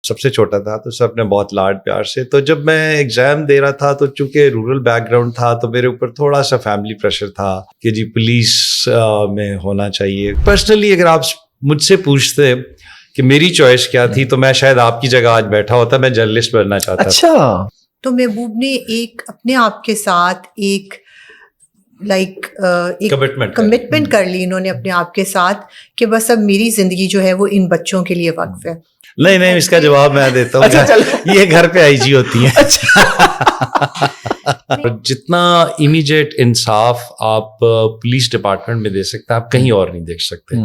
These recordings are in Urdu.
سب سے چھوٹا تھا تو سب نے بہت لاڈ پیار سے. تو جب میں ایگزام دے رہا تھا تو چونکہ رورل بیک گراؤنڈ تھا تو میرے اوپر تھوڑا سا فیملی پریشر تھا کہ جی پولیس میں ہونا چاہیے. پرسنلی اگر آپ مجھ سے پوچھتے کہ میری چوائس کیا تھی تو میں شاید آپ کی جگہ آج بیٹھا ہوتا, میں جرنلسٹ بننا چاہتا تھا. اچھا, تو محبوب نے ایک اپنے آپ کے ساتھ ایک کمٹمنٹ کر لی انہوں نے اپنے آپ کے ساتھ کہ بس اب میری زندگی جو ہے وہ ان بچوں کے لیے وقف ہے. نہیں, اس کا جواب میں دیتا ہوں. یہ گھر پہ آئی جی ہوتی ہیں. جتنا امیجیٹ انصاف آپ پولیس ڈپارٹمنٹ میں دے سکتے ہیں آپ کہیں اور نہیں دیکھ سکتے.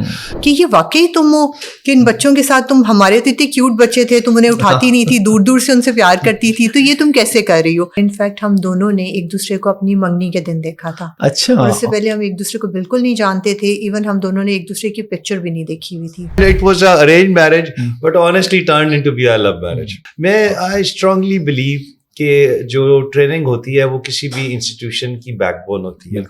کہ یہ واقعی تم ہو کہ ان بچوں کے ساتھ تم, ہمارے تو اتنے کیوٹ بچے تھے, تم انہیں اٹھاتی نہیں تھی, دور دور سے ان سے پیار کرتی تھی, تو یہ تم کیسے کر رہی ہو؟ انفیکٹ ہم دونوں نے ایک دوسرے کو اپنی منگنی کے دن دیکھا تھا. اچھا, اور اس سے پہلے ہم ایک دوسرے کو بالکل نہیں جانتے تھے, ایون ہم دونوں نے ایک دوسرے کی پکچر بھی نہیں دیکھی ہوئی تھی. It was an arranged marriage but honestly turned into be a love marriage. I strongly believe کہ جو ٹریننگ ہوتی ہے وہ کسی بھی انسٹیٹیوشن کی بیک بون ہوتی ہے.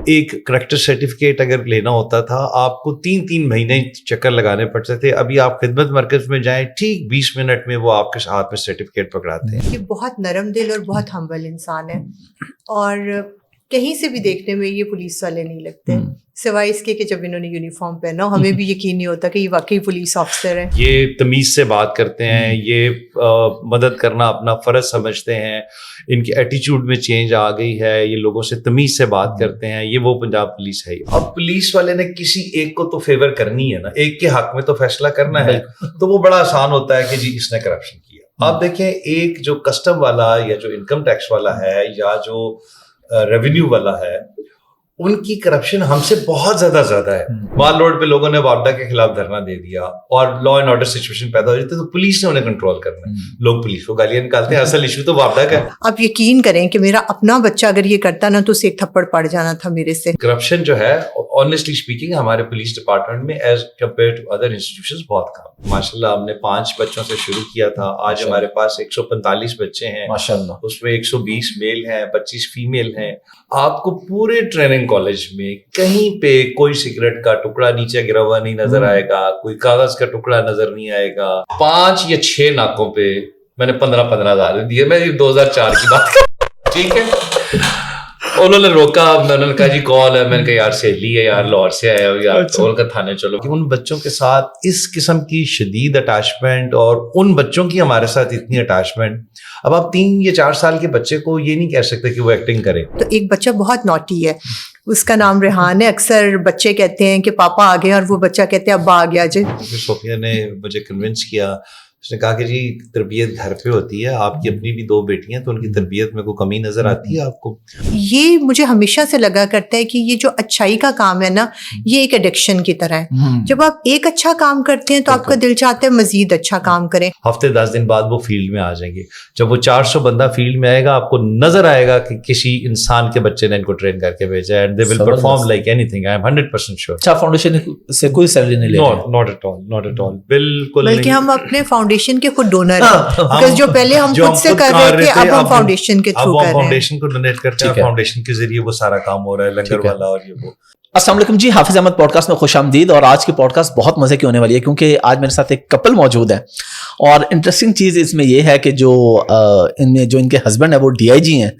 ایک کریکٹر سرٹیفکیٹ اگر لینا ہوتا تھا آپ کو 3 مہینے چکر لگانے پڑتے تھے. ابھی آپ خدمت مرکز میں جائیں, ٹھیک 20 منٹ میں وہ آپ کے ہاتھ میں سرٹیفکیٹ پکڑاتے ہیں. یہ بہت نرم دل اور بہت ہمبل انسان ہے, اور کہیں سے بھی دیکھنے میں یہ پولیس والے نہیں لگتے, سوائے اس کے کہ جب انہوں نے یونیفارم پہنا ہو ہمیں بھی یقین نہیں ہوتا کہ یہ واقعی پولیس آفیسر ہیں. یہ تمیز سے بات کرتے ہیں, یہ مدد کرنا اپنا فرض سمجھتے ہیں, ان کی ایٹیچیوڈ میں چینج آ گئی ہے, یہ لوگوں سے تمیز سے بات کرتے ہیں. یہ وہ پنجاب پولیس ہے. اب پولیس والے نے کسی ایک کو تو فیور کرنی ہے نا, ایک کے حق میں تو فیصلہ کرنا ہے, تو وہ بڑا آسان ہوتا ہے کہ جی اس نے کرپشن کیا. آپ دیکھیں ایک جو کسٹم والا یا جو انکم ٹیکس والا ہے یا جو ریونیو والا ہے, ان کی کرپشن ہم سے بہت زیادہ ہے. مال روڈ پہ لوگوں نے وابڈا کے خلاف دھرنا دے دیا اور لا اینڈ آرڈر سچویشن پیدا ہو جاتی ہے, تو پولیس نے انہیں کنٹرول کرنا ہے. لوگ پولیس کو گالیاں نکالتے ہیں, اصل ایشو تو وابڈا کا ہے. آپ یقین کریں کہ میرا اپنا بچہ اگر یہ کرتا نا تو اسے ایک تھپڑ پڑ جانا تھا میرے سے. کرپشن جو ہے آنیسٹلی اسپیکنگ ہمارے پولیس ڈپارٹمنٹ میں as compare to other institutions بہت کم. ماشاء اللہ ہم نے 5 بچوں سے شروع کیا تھا, آج ہمارے پاس 145 بچے ہیں ماشاء اللہ, اس میں 120 میل ہیں, 25 فیمیل ہیں. آپ کو پورے ٹریننگ کالج میں کہیں پہ کوئی سگریٹ کا ٹکڑا نیچے گرا ہوا نہیں نظر آئے گا, کوئی کاغذ کا ٹکڑا نظر نہیں آئے گا. 5 یا 6 ناکوں پہ میں نے 15,000 دیے. میں 2004 کی بات کر, ٹھیک ہے. انہوں نے روکا, میں نے کہا جی کال ہے, میں نے کہا یار سہیلی ہے یار, لاہور سے آیا ہو یار, کال کا تھانے چلو. ان بچوں کے ساتھ اس قسم کی شدید اٹیچمنٹ, اور ان بچوں کی ہمارے ساتھ اتنی اٹیچمنٹ. اب آپ 3 یا 4 سال کے بچے کو یہ نہیں کہہ سکتے کہ وہ ایکٹنگ کرے. تو ایک بچہ بہت نوٹی ہے, اس کا نام ریحان ہے. اکثر بچے کہتے ہیں کہ پاپا آ گئے, اور وہ بچہ کہتے ہیں ابا آ گیا. جی صوفیہ نے مجھے کنونس کیا, اس نے کہا کہ جی تربیت گھر پہ ہوتی ہے, آپ کی اپنی بھی 2 بیٹی ہیں تو ان کی تربیت میں کوئی کمی نظر آتی ہے آپ کو؟ یہ مجھے ہمیشہ سے لگا کرتا ہے کہ یہ جو اچھائی کا کام ہے نا, یہ ایک ایڈکشن کی طرح ہے. جب آپ ایک اچھا کام کرتے ہیں تو آپ کا دل چاہتا ہے مزید اچھا کام کریں. ہفتے 10 دن بعد وہ فیلڈ میں آ جائیں گے. جب وہ 400 بندہ فیلڈ میں آئے گا, آپ کو نظر آئے گا کہ کسی انسان کے بچے نے ان کو ٹرین کر کے بھیجا ہے, and they will perform like anything. I am 100% sure. اچھا, فاؤنڈیشن سے کوئی سیلری نہیں لے رہے؟ Not at all, not at all, بالکل. بلکہ ہم اپنے فاؤنڈیشن کے خود ڈونر ہیں, جو پہلے ہم خود سے کر رہے تھے اب ہم فاؤنڈیشن کے تھرو کر رہے ہیں. فاؤنڈیشن کو ڈونیٹ کرتے ہیں, فاؤنڈیشن کے ذریعے وہ سارا کام ہو رہا ہے, لنگر والا اور یہ وہ. السلام علیکم جی, حافظ احمد پوڈ کاسٹ میں خوش آمدید. اور آج کی پوڈ کاسٹ بہت مزے کی ہونے والی ہے کیونکہ آج میرے ساتھ ایک کپل موجود ہے, اور انٹرسٹنگ چیز اس میں یہ ہے کہ جو ان کے ہسبینڈ ہے وہ DIG ہیں,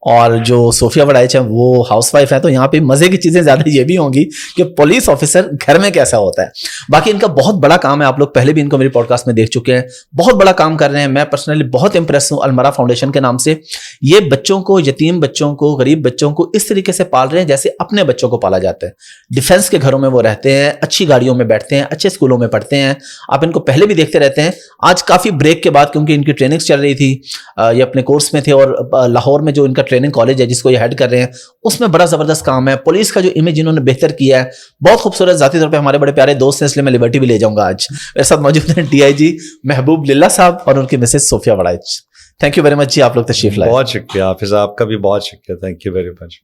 اور جو صوفیہ وڑائچ ہیں وہ ہاؤس وائف ہے. تو یہاں پہ مزے کی چیزیں زیادہ یہ بھی ہوں گی کہ پولیس آفیسر گھر میں کیسا ہوتا ہے. باقی ان کا بہت بڑا کام ہے, آپ لوگ پہلے بھی ان کو میری پوڈ کاسٹ میں دیکھ چکے ہیں, بہت بڑا کام کر رہے ہیں. میں پرسنلی بہت امپریس ہوں المرا فاؤنڈیشن کے نام سے. یہ بچوں کو, یتیم بچوں کو, غریب بچوں کو اس طریقے سے پال رہے ہیں جیسے اپنے بچوں کو پالا جاتا ہے. ڈیفینس کے گھروں میں وہ رہتے ہیں, اچھی گاڑیوں میں بیٹھتے ہیں, اچھے اسکولوں میں پڑھتے ہیں. آپ ان کو پہلے بھی دیکھتے رہتے ہیں. آج کافی بریک کے بعد, کیونکہ ان کی ٹریننگس چل رہی تھی, یہ اپنے کورس میں تھے, اور لاہور میں جو ان کا ٹریننگ کالج ہے جس کو ہیڈ کر رہے ہیں, اس میں بڑا زبردست کام ہے. پولیس کا جو امیج انہوں نے بہتر کیا ہے, بہت خوبصورت. ذاتی طور پہ ہمارے بڑے پیارے دوست ہیں, اس لیے میں لبرٹی بھی لے جاؤں گا. آج میرے ساتھ موجود ہیں DIG محبوب للہ صاحب اور ان کی Mrs Sofia Waraich. Thank you very much جی, آپ لوگ تشریف لائے. بہت شکریہ حافظ, آپ کا بھی بہت شکریہ, تھینک یو ویری مچ.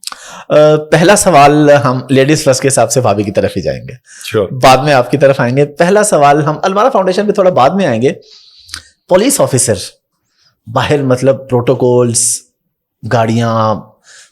پہلا سوال ہم لیڈیز فرسٹ کے حساب سے بھابھی کی طرف ہی جائیں گے, بعد میں آپ کی طرف آئیں گے. پہلا سوال ہم المارا فاؤنڈیشن پہ تھوڑا بعد میں آئیں گے. پولیس آفیسر باہر, مطلب پروٹوکولز, گاڑیاں,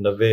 90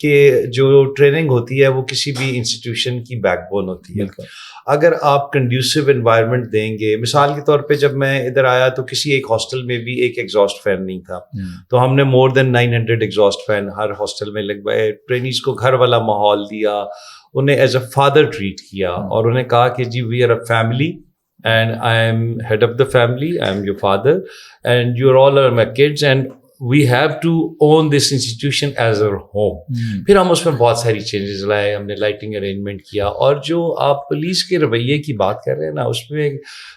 کہ جو ٹریننگ ہوتی ہے وہ کسی بھی انسٹیٹیوشن کی بیک بون ہوتی ہے. اگر آپ کنڈیوسو انوائرمنٹ دیں گے, مثال کے طور پہ جب میں ادھر آیا تو کسی ایک ہاسٹل میں بھی ایک ایگزاسٹ فین نہیں تھا, تو ہم نے مور دین 900 ایگزاسٹ فین ہر ہاسٹل میں لگوائے. ٹرینیز کو گھر والا ماحول دیا, انہیں ایز اے فادر ٹریٹ کیا, اور انہیں کہا کہ جی we are a family and I am head of the family, I am your father and you all are my kids and we have to own this institution as our home. پھر ہم اس میں بہت ساری چینجز لائے, ہم نے لائٹنگ ارینجمنٹ کیا. اور جو آپ پولیس کے رویے کی بات کر رہے ہیں نا, اس میں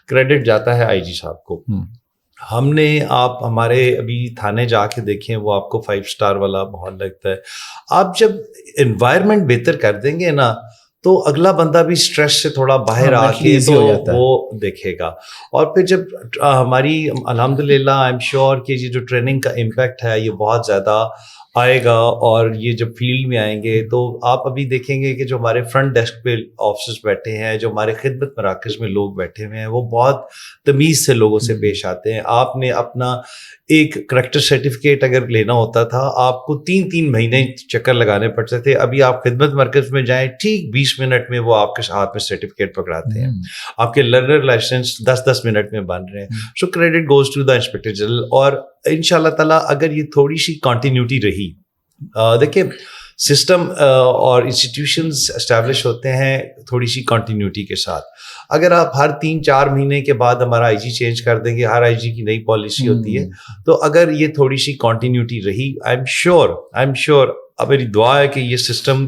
کریڈٹ جاتا ہے آئی جی صاحب کو. ہم نے, آپ ہمارے ابھی تھانے جا کے دیکھیں, وہ آپ کو 5 اسٹار والا ماحول لگتا ہے. آپ جب انوائرمنٹ بہتر کر دیں گے نا تو اگلا بندہ بھی اسٹریس سے تھوڑا باہر آ کے تو وہ دیکھے گا. اور پھر جب ہماری الحمدللہ آئی ایم شیور کہ یہ جو ٹریننگ کا امپیکٹ ہے یہ بہت زیادہ آئے گا, اور یہ جب فیلڈ میں آئیں گے تو آپ ابھی دیکھیں گے کہ جو ہمارے فرنٹ ڈیسک پہ آفیسرز بیٹھے ہیں, جو ہمارے خدمت مراکز میں لوگ بیٹھے ہوئے ہیں, وہ بہت تمیز سے لوگوں سے پیش آتے ہیں. آپ نے اپنا ایک کریکٹر سرٹیفکیٹ اگر لینا ہوتا تھا آپ کو 3 مہینے چکر لگانے پڑتے تھے, ابھی آپ خدمت مرکز میں جائیں ٹھیک 20 منٹ میں وہ آپ کے ہاتھ میں سرٹیفکیٹ پکڑاتے ہیں. آپ کے لرنر لائسنس 10 منٹ میں بن رہے ہیں. So credit goes to the inspector general. اور ان شاء اللہ تعالیٰ اگر یہ تھوڑی سی کنٹینیوٹی رہی, دیکھیں سسٹم اور انسٹیٹیوشنز اسٹیبلش ہوتے ہیں تھوڑی سی کنٹینیوٹی کے ساتھ. اگر آپ ہر 3-4 مہینے کے بعد ہمارا آئی جی چینج کر دیں گے, ہر آئی جی کی نئی پالیسی ہوتی ہے, تو اگر یہ تھوڑی سی کنٹینیوٹی رہی, آئی ایم شیور اب میری دعا ہے کہ یہ سسٹم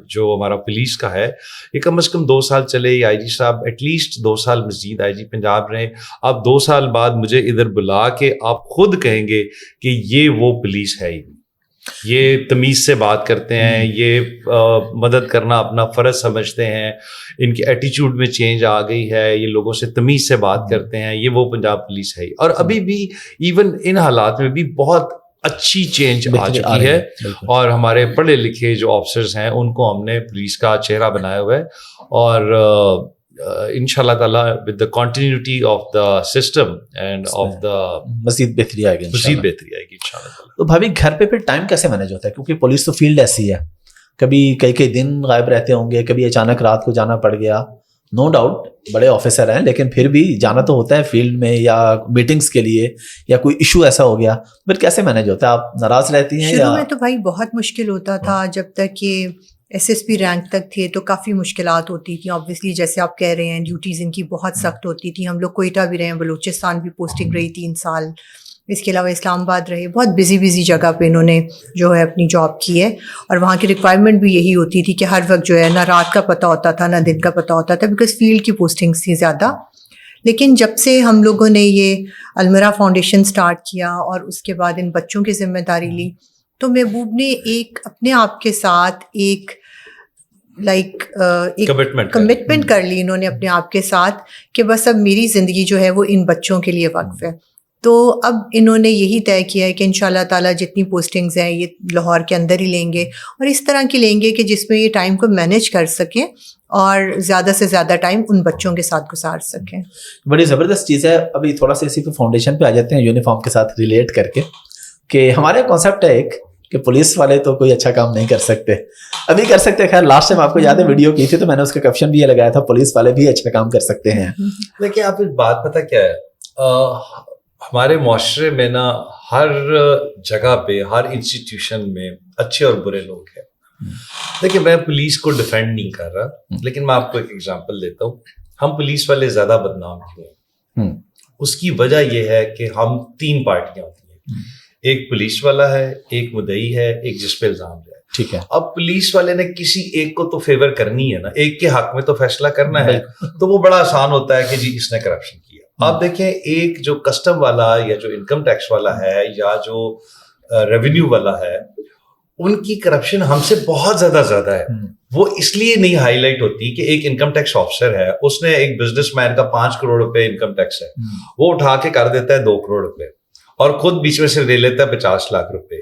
جو ہمارا پولیس کا ہے یہ کم از کم 2 سال چلے. آئی جی صاحب ایٹ لیسٹ 2 سال مزید آئی جی پنجاب رہے. آپ 2 سال بعد مجھے ادھر بلا کے آپ خود کہیں گے کہ یہ وہ پولیس ہے, یہ تمیز سے بات کرتے ہیں, یہ مدد کرنا اپنا فرض سمجھتے ہیں, ان کے ایٹیچیوڈ میں چینج آ گئی ہے, یہ لوگوں سے تمیز سے بات کرتے ہیں, یہ وہ پنجاب پولیس ہے. اور ابھی بھی ایون ان حالات میں بھی بہت اچھی چینج آ چکی ہے, اور ہمارے پڑھے لکھے جو آفیسرز ہیں ان کو ہم نے پولیس کا چہرہ بنایا ہوا ہے. اور ان شاء اللہ تعالیٰ with the continuity of the system and of the مزید بہتری آئے گی ان شاء اللہ. تو بھابھی گھر پہ پھر ٹائم کیسے مینیج ہوتا ہے, کیونکہ پولیس تو فیلڈ ایسی ہے, کبھی کئی دن غائب رہتے ہوں گے, کبھی اچانک رات کو جانا پڑ گیا, نو ڈاؤٹ بڑے آفیسر ہیں لیکن پھر بھی جانا تو ہوتا ہے فیلڈ میں یا میٹنگز کے لیے, یا کوئی ایشو ایسا ہو گیا, پھر کیسے مینیج ہوتا ہے؟ آپ ناراض رہتی ہیں؟ شروع میں تو بھائی بہت مشکل ہوتا تھا, جب تک کہ ایس ایس پی رینک تک تھے تو کافی مشکلات ہوتی تھیں. آبویسلی جیسے آپ کہہ رہے ہیں ڈیوٹیز ان کی بہت سخت ہوتی تھی. ہم لوگ کوئٹہ بھی رہے ہیں, بلوچستان بھی پوسٹنگ رہی 3 سال, اس کے علاوہ اسلام آباد رہے. بہت بزی جگہ پہ انہوں نے جو ہے اپنی جاب کی ہے, اور وہاں کی ریکوائرمنٹ بھی یہی ہوتی تھی کہ ہر وقت جو ہے نہ رات کا پتہ ہوتا تھا نہ دن کا پتہ ہوتا تھا, بیکاز فیلڈ کی پوسٹنگس تھی زیادہ. لیکن جب سے ہم لوگوں نے یہ المرا فاؤنڈیشن سٹارٹ کیا اور اس کے بعد ان بچوں کی ذمہ داری لی, تو محبوب نے ایک اپنے آپ کے ساتھ ایک کمٹمنٹ کر لی انہوں نے اپنے آپ کے ساتھ کہ بس اب میری زندگی جو ہے وہ ان بچوں کے لیے وقف ہے. تو اب انہوں نے یہی طے کیا ہے کہ ان شاء اللہ تعالیٰ جتنی پوسٹنگز ہیں یہ لاہور کے اندر ہی لیں گے, اور اس طرح کی لیں گے کہ جس میں یہ ٹائم کو مینیج کر سکیں اور زیادہ سے زیادہ ٹائم ان بچوں کے ساتھ گزار سکیں. بڑی زبردست چیز ہے. ابھی تھوڑا سا اسی پہ فاؤنڈیشن پہ آ جاتے ہیں یونیفارم کے ساتھ ریلیٹ کر کے, کہ ہمارے کانسیپٹ ہے ایک کہ پولیس والے تو کوئی اچھا کام نہیں کر سکتے, ابھی کر سکتے. خیر لاسٹ ٹائم آپ کو یاد ہے ویڈیو کی تھی تو میں نے اس کا کیپشن بھی یہ لگایا تھا, پولیس والے بھی اچھا کام کر سکتے ہیں. لیکن آپ ایک بات پتہ کیا ہے, ہمارے معاشرے میں نا ہر جگہ پہ ہر انسٹیٹیوشن میں اچھے اور برے لوگ ہیں. دیکھیں میں پولیس کو ڈیفینڈ نہیں کر رہا, لیکن میں آپ کو ایک ایگزامپل دیتا ہوں. ہم پولیس والے زیادہ بدنام کیوں ہیں؟ اس کی وجہ یہ ہے کہ ہم 3 پارٹیاں ہوتی ہیں, ایک پولیس والا ہے, ایک مدعی ہے, ایک جس پہ الزام ہے. ٹھیک ہے, اب پولیس والے نے کسی ایک کو تو فیور کرنی ہے نا, ایک کے حق میں تو فیصلہ کرنا ہے, تو وہ بڑا آسان ہوتا ہے کہ جی اس نے کرپشن کیا. آپ دیکھیں ایک جو کسٹم والا یا جو انکم ٹیکس والا ہے یا جو ریونیو والا ہے, ان کی کرپشن ہم سے بہت زیادہ ہے. وہ اس لیے نہیں ہائی لائٹ ہوتی کہ ایک انکم ٹیکس آفیسر ہے, اس نے ایک بزنس مین کا 5 کروڑ روپے انکم ٹیکس ہے, وہ اٹھا کے کر دیتا ہے 2 کروڑ روپے اور خود بیچ میں سے لے لیتا ہے 50 لاکھ روپے.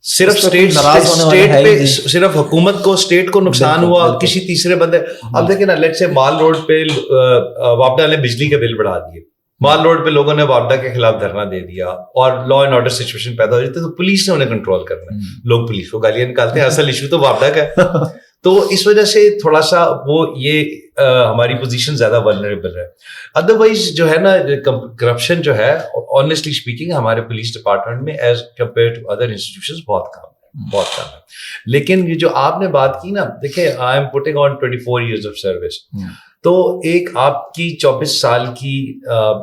صرف اسٹیٹ پہ صرف حکومت کو اسٹیٹ کو نقصان ہوا, کسی تیسرے بندے. اب دیکھیں نا لیٹ سے مال روڈ پہ وابڈا نے بجلی کے بل بڑھا دیے, مال روڈ پہ لوگوں نے وابڈا کے خلاف دھرنا دے دیا اور لا اینڈ آرڈر سچویشن پیدا ہو جاتی ہے تو پولیس نے انہیں کنٹرول کرنا ہے. لوگ پولیس کو گالیاں نکالتے ہیں, اصل ایشو تو وابڈا کا ہے. تو اس وجہ سے تھوڑا سا وہ یہ ہماری پوزیشن زیادہ ولنریبل ہے. ادروائز جو ہے نا کرپشن جو ہے آنیسٹلی اسپیکنگ ہمارے پولیس ڈپارٹمنٹ میں as compare to other institutions بہت کم ہے. لیکن یہ جو آپ نے بات کی نا, دیکھیں I am putting on 24 years of service, تو ایک آپ کی 24 سال کی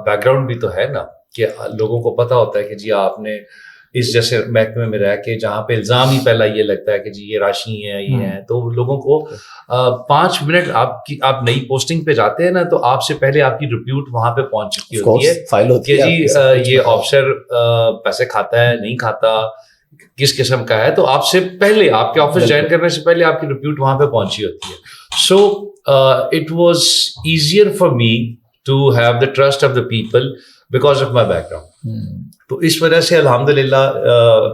بیک گراؤنڈ بھی تو ہے نا کہ لوگوں کو پتا ہوتا ہے کہ جی آپ نے اس جیسے محکمے میں رہ کے جہاں پہ الزام ہی پہلا یہ لگتا ہے کہ جی یہ راشی ہیں یہ ہیں, تو لوگوں کو 5 منٹ آپ نئی پوسٹنگ پہ جاتے ہیں نا تو آپ سے پہلے آپ کی رپیوٹ وہاں پہ پہنچ چکی ہوتی ہے کہ جی یہ آفیسر پیسے کھاتا ہے نہیں کھاتا, کس قسم کا ہے, تو آپ سے پہلے آپ کے آفس جوائن کرنے سے پہلے آپ کی رپیوٹ وہاں پہ پہنچی ہوتی ہے. So it was easier for me to have the trust of the people because of my background. تو اس وجہ سے الحمدللہ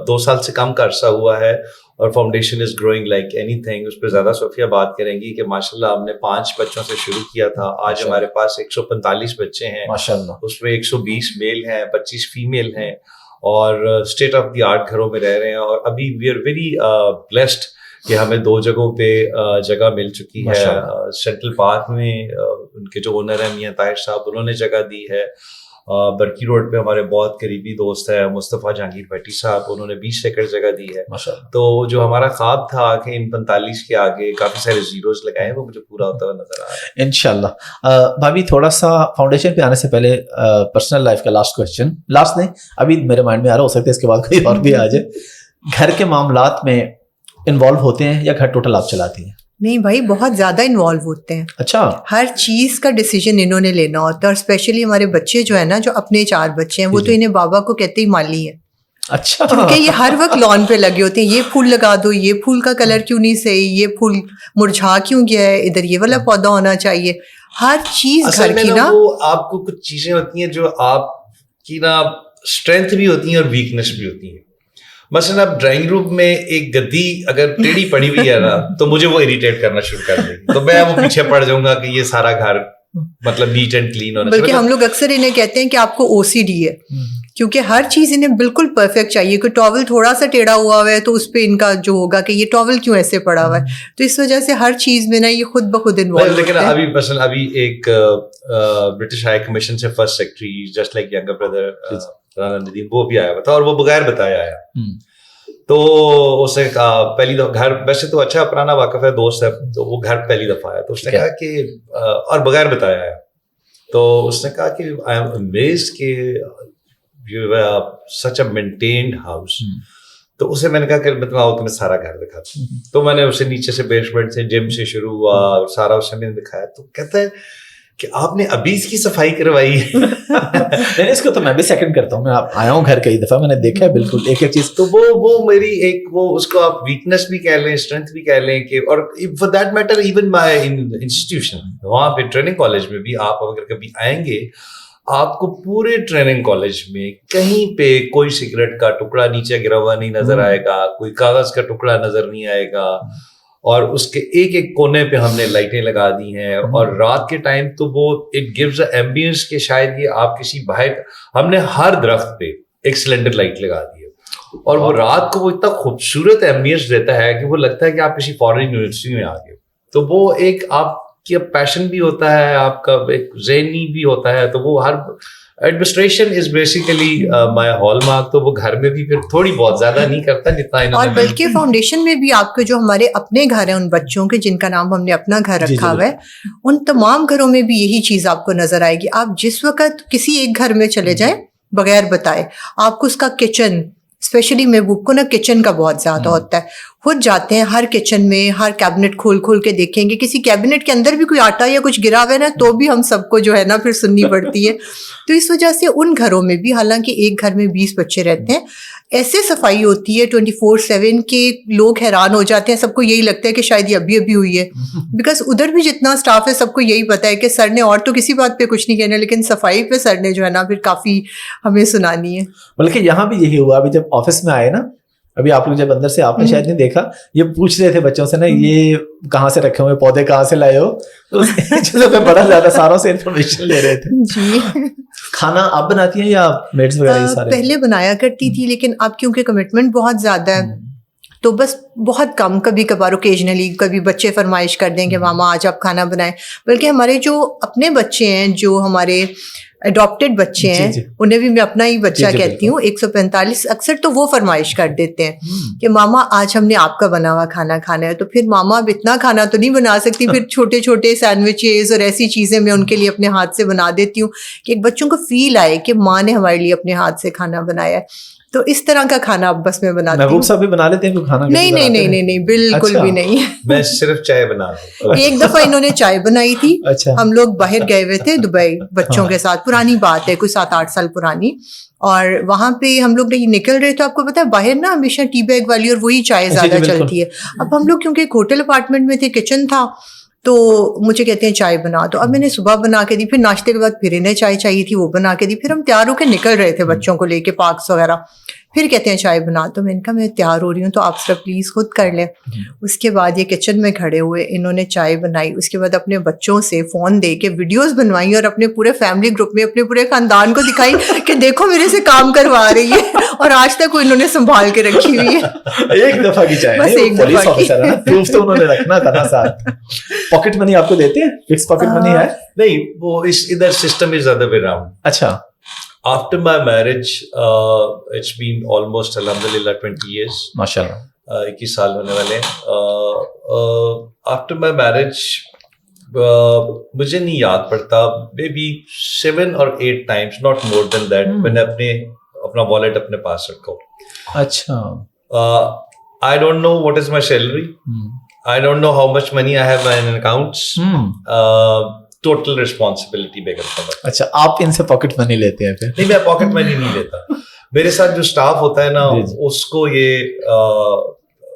2 سال سے کم کا عرصہ ہوا ہے اور فاؤنڈیشن از گروئنگ لائک اینی تھنگ. اس پہ زیادہ صوفیہ بات کریں گی کہ ماشاءاللہ ہم نے 5 بچوں سے شروع کیا تھا, آج ہمارے پاس 145 بچے ہیں ماشاءاللہ, اس میں 120 میل ہیں 25 فیمیل ہیں اور اسٹیٹ آف دی آرٹ گھروں میں رہ رہے ہیں. اور ابھی وی آر ویری بلیسڈ کہ ہمیں 2 جگہوں پہ جگہ مل چکی ہے. سینٹرل پارک میں ان کے جو اونر ہیں میاں طاہر صاحب, انہوں نے جگہ دی ہے. برکی روڈ پہ ہمارے بہت قریبی دوست ہیں مصطفیٰ جہانگیر بھٹی صاحب, انہوں نے 20 ایکڑ جگہ دی ہے. تو جو ہمارا خواب تھا کہ ان 45 کے آگے کافی سارے زیروز لگائے, وہ مجھے پورا ہوتا ہوا نظر آ رہا ہے انشاءاللہ. بھابھی تھوڑا سا فاؤنڈیشن پہ آنے سے پہلے پرسنل لائف کا لاسٹ کوسچن, لاسٹ نہیں ابھی میرے مائنڈ میں آ رہا, ہو سکتا ہے اس کے بعد کوئی اور بھی آ جائے. گھر کے معاملات میں انوالو ہوتے ہیں یا گھر ٹوٹل آپ چلاتی ہیں؟ نہیں بھائی, بہت زیادہ انوالو ہوتے ہیں. اچھا, ہر چیز کا ڈیسیجن انہوں نے لینا ہوتا ہے, اور اسپیشلی ہمارے بچے جو ہے نا, جو اپنے 4 بچے ہیں, وہ تو انہیں بابا کو کہتے ہی مالی ہیں. اچھا, کیونکہ یہ ہر وقت لان پہ لگے ہوتے ہیں, یہ پھول لگا دو, یہ پھول کا کلر کیوں نہیں صحیح, یہ پھول مرجھا کیوں گیا ہے, ادھر یہ والا پودا ہونا چاہیے. ہر چیز گھر کی نا, آپ کو کچھ چیزیں ہوتی ہیں جو آپ کی نا اسٹرینتھ بھی ہوتی ہیں اور ویکنیس بھی ہوتی ہیں. مثلاً اب ڈرائنگ روم میں ایک گدی اگر ٹیڑھی پڑی ہوئی ہے نا تو مجھے وہ اریٹیٹ کرنا شروع کر دے گی, تو میں وہ پیچھے پڑ جاؤں گا کہ یہ سارا گھر مطلب نیٹ اینڈ کلین ہونا. بلکہ ہم لوگ اکثر انہیں کہتے ہیں کہ آپ کو OCD ہے, کیونکہ ہر چیز انہیں بالکل پرفیکٹ چاہیے. کوئی ٹاول تھوڑا سا ٹیڑھا ہوا ہے تو اس پہ ان کا جو ہوگا کہ یہ ٹاول کیوں ایسے پڑا ہوا ہے. تو اس وجہ سے ہر چیز میں نا یہ خود بخود انوالو. لیکن ابھی مثلاً ابھی ایک برٹش ہائی کمیشن سے first secretary just like younger brother Rana Nadeem, وہ بھی آیا ہوا تھا اور وہ بغیر بتایا آیا. تو اس نے کہا پہلی دفعہ گھر, ویسے تو اچھا پرانا واقف ہے دوست ہے, تو وہ گھر پہلی دفعہ آیا, تو اس نے کہا کہ اور بغیر بتایا آیا, تو اس نے کہا کہ آئی ایم امیزڈ کہ you have such a maintained house. تو اسے میں نے کہا کہ بتاؤ تمہیں سارا گھر دکھاتا ہوں. تو میں نے اسے نیچے سے بیسمنٹ سے جم سے شروع ہوا سارا اسے میں نے دکھایا. تو کہتا ہے کہ آپ نے ابھی اس کی صفائی کروائی ہے. اس کو تو میں بھی سیکنڈ کرتا ہوں, میں آیا ہوں گھر کئی دفعہ, میں نے دیکھا ہے بالکل ایک ایک چیز. تو وہ میری ایک وہ اس کو آپ ویکنیس بھی کہہ لیں اسٹرینتھ بھی کہہ لیں کہ, اور for that matter even my institution وہاں پہ ٹریننگ کالج میں بھی آپ اگر کبھی آئیں گے, آپ کو پورے ٹریننگ کالج میں کہیں پہ کوئی سگریٹ کا ٹکڑا نیچے گرا ہوا نہیں نظر آئے گا, کوئی کاغذ کا ٹکڑا نظر نہیں آئے گا, اور اس کے ایک ایک کونے پہ ہم نے لائٹیں لگا دی ہیں. اور رات کے ٹائم تو وہ اٹ گیوز اے ایمبینس کہ شاید یہ آپ کسی باہر, ہم نے ہر درخت پہ ایک سلنڈر لائٹ لگا دی ہے, اور وہ رات کو وہ اتنا خوبصورت ایمبینس دیتا ہے کہ وہ لگتا ہے کہ آپ کسی فارن یونیورسٹی میں آ گئے. تو وہ ایک آپ کی پیشن بھی ہوتا ہے, آپ کا ایک ذہنی بھی ہوتا ہے. تو وہ ہر administration is basically my hallmark. تو وہ گھر میں بھی پھر تھوڑی بہت زیادہ نہیں کرتا جتنا انہوں نے, اور بلکہ فاؤنڈیشن میں بھی آپ کے جو ہمارے اپنے گھر ہیں ان بچوں کے جن کا نام ہم نے اپنا گھر رکھا ہوا ہے, ان تمام گھروں میں بھی یہی چیز آپ کو نظر آئے گی. آپ جس وقت کسی ایک گھر میں چلے جائیں بغیر بتائے, آپ کو اس کا کچن, اسپیشلی محبوب کو نا کچن کا بہت زیادہ ہوتا ہے, خود جاتے ہیں ہر کچن میں, ہر کیبنٹ کھول کھول کے دیکھیں گے, کسی کیبنٹ کے اندر بھی کوئی آٹا یا کچھ گرا ہوا ہے نا تو بھی ہم سب کو جو ہے نا پھر سننی پڑتی ہے. تو اس وجہ سے ان گھروں میں بھی, حالانکہ ایک گھر میں 20 بچے رہتے ہیں, ایسے صفائی ہوتی ہے 24/7 کے لوگ حیران ہو جاتے ہیں. سب کو یہی لگتا ہے کہ شاید یہ ابھی ابھی ہوئی ہے, بیکاز ادھر بھی جتنا اسٹاف ہے سب کو یہی پتا ہے کہ سر نے اور تو کسی بات پہ کچھ نہیں کہنا, لیکن صفائی پہ سر نے جو ہے نا پھر کافی ہمیں سنانی ہے. بلکہ یہاں بھی یہی ہوا, ابھی جب آفس میں آئے نا ابھی آپ لوگ جب اندر سے آپ نے شاید نہیں دیکھا, یہ پوچھ رہے تھے بچوں سے نا یہ کہاں سے رکھے ہوئے پودے کہاں سے لائے ہو, تو چیزوں پہ بڑا زیادہ ساروں سے انفارمیشن لے رہے تھے. جی. کھانا آپ بناتی ہیں یا میڈس وغیرہ یہ سارے؟ پہلے بنایا کرتی تھی, لیکن اب کیونکہ کمٹمنٹ بہت زیادہ ہے تو بس بہت کم, کبھی کبھار اوکیجنلی کبھی بچے فرمائش کر دیں کہ ماما آج آپ کھانا بنائیں. بلکہ ہمارے جو اپنے بچے ہیں, جو ہمارے اڈاپٹیڈ بچے ہیں, انہیں بھی میں اپنا ہی بچہ کہتی ہوں, 145, اکثر تو وہ فرمائش کر دیتے ہیں کہ ماما آج ہم نے آپ کا بنا ہوا کھانا کھانا ہے. تو پھر ماما اب اتنا کھانا تو نہیں بنا سکتی, پھر چھوٹے چھوٹے سینڈوچز اور ایسی چیزیں میں ان کے لیے اپنے ہاتھ سے بنا دیتی ہوں کہ ایک بچوں کو فیل آئے کہ ماں نے ہمارے لیے اپنے ہاتھ سے کھانا بنایا ہے. تو اس طرح کا کھانا اب بس میں بناتی ہوں. محبوب صاحب بھی بنا لیتے ہیں کھانا؟ نہیں, بالکل بھی نہیں. میں صرف چائے بنا رہا ہوں. ایک دفعہ انہوں نے چائے بنائی تھی, ہم لوگ باہر گئے ہوئے تھے دبئی بچوں کے ساتھ, پرانی بات ہے کوئی 7-8 سال پرانی, اور وہاں پہ ہم لوگ نکل رہے تو آپ کو پتا ہے باہر نا ہمیشہ ٹی بیگ والی اور وہی چائے زیادہ چلتی ہے. اب ہم لوگ کیونکہ ایک ہوٹل اپارٹمنٹ میں تھے, کچن تھا, تو مجھے کہتے ہیں چائے بنا. تو اب میں نے صبح بنا کے دی, پھر ناشتے کے بعد پھر انہیں چائے چاہیے تھی, وہ بنا کے دی. پھر ہم تیار ہو کے نکل رہے تھے بچوں کو لے کے پارکس وغیرہ, پھر کہتے ہیں چائے بنا. تو میں نے کہا میں تیار ہو رہی ہوں تو آپ سب پلیز خود کر لیں. اس کے بعد یہ کچن میں کھڑے ہوئے, انہوں نے چائے بنائی, اس کے بعد اپنے بچوں سے فون دے کے ویڈیوز بنوائی اور اپنے پورے فیملی گروپ میں اپنے پورے خاندان کو دکھائی کہ دیکھو میرے سے کام کروا رہی ہے, اور آج تک وہ انہوں نے سنبھال کے رکھی ہوئی ہے. ایک دفعہ کی چائے, بس ایک دفعہ کی. پروف تو انہوں نے رکھنا تھا نا ساتھ. پاکٹ منی آپ کو دیتے ہیں؟ فکس پاکٹ منی ہے؟ نہیں, وہ اس ادھر system is other way round. اچھا. After my marriage, it's been almost alhamdulillah 20 years. MashaAllah. 21 سال ہونے والے. After my marriage, مجھے نہیں یاد پڑتا, maybe 7 or 8 times, not more than that, میں نے اپنا wallet اپنے پاس رکھا. اچھا. I don't know what is my salary. I don't know how much money I have in accounts. Total responsibility بیگم صاحب. اچھا, آپ ان سے پاکٹ منی لیتے ہیں پھر؟ نہیں, میں پاکٹ منی نہیں لیتا. میرے ساتھ جو اسٹاف ہوتا ہے نا, اس کو یہ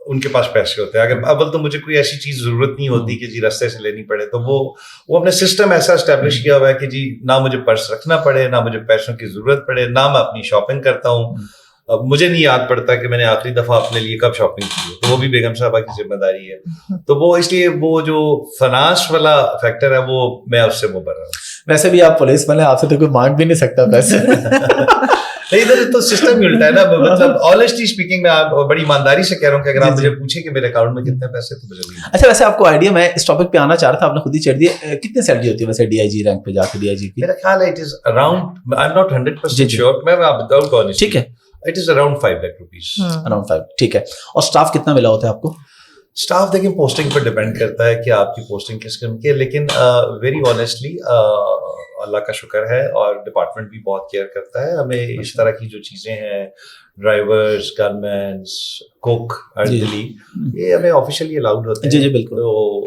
ان کے پاس پیسے ہوتے ہیں. اگر اول تو مجھے کوئی ایسی چیز ضرورت نہیں ہوتی کہ جی رستے سے لینی پڑے, تو وہ اپنے سسٹم ایسا اسٹیبلش کیا ہوا ہے کہ جی نہ مجھے پرس رکھنا پڑے, نہ مجھے پیسوں کی ضرورت پڑے, نہ میں اپنی شاپنگ کرتا ہوں. مجھے نہیں یاد پڑتا کہ میں نے آخری دفعہ اپنے لیے کب شاپنگ کی ہے, تو وہ بھی بیگم صاحبہ کی ذمہ داری ہے. تو وہ اس لیے وہ جو فنانس والا فیکٹر ہے وہ میں اس سے مبرر ہوں. ویسے بھی آپ پولیس والے, آپ سے تو کوئی مانگ بھی نہیں سکتا پیسے. نہیں, ادھر تو سسٹم ہی الٹا ہے نا. مطلب آنیسٹلی اسپیکنگ میں بڑی ایمانداری سے کہہ رہا ہوں کہ اگر آپ مجھے پوچھیں کہ میرے اکاؤنٹ میں کتنے پیسے, تو مجھے نہیں. اچھا, ویسے آپ کو آئیڈیا, میں اس ٹاپک پہ آنا چاہ رہا تھا, آپ نے خود ہی چھیڑ دیا, کتنے سیلری ہوتی ہے ویسے ڈی آئی جی رینک پہ جا کے؟ ڈی آئی جی کی میرا خیال ہے it is around, I am not 100% sure, میں وداؤٹ آنیسٹی, ٹھیک ہے, it is around 5 lakh rupees. Around 5, ٹھیک ہے. اور اسٹاف کتنا ملا ہوتا ہے آپ کو؟ اسٹاف دیکھیں پوسٹنگ پر ڈپینڈ کرتا ہے کہ آپ کی پوسٹنگ کس قسم کی ہے, لیکن ویری آنیسٹلی اللہ کا شکر ہے, اور ڈپارٹمنٹ بھی بہت کیئر کرتا ہے ہمیں. اس طرح کی جو چیزیں ہیں, ڈرائیورز, گنمینس, کوک, ارڈلی, یہ ہمیں آفیشیلی الاؤڈ ہوتے ہیں. جی بالکل. تو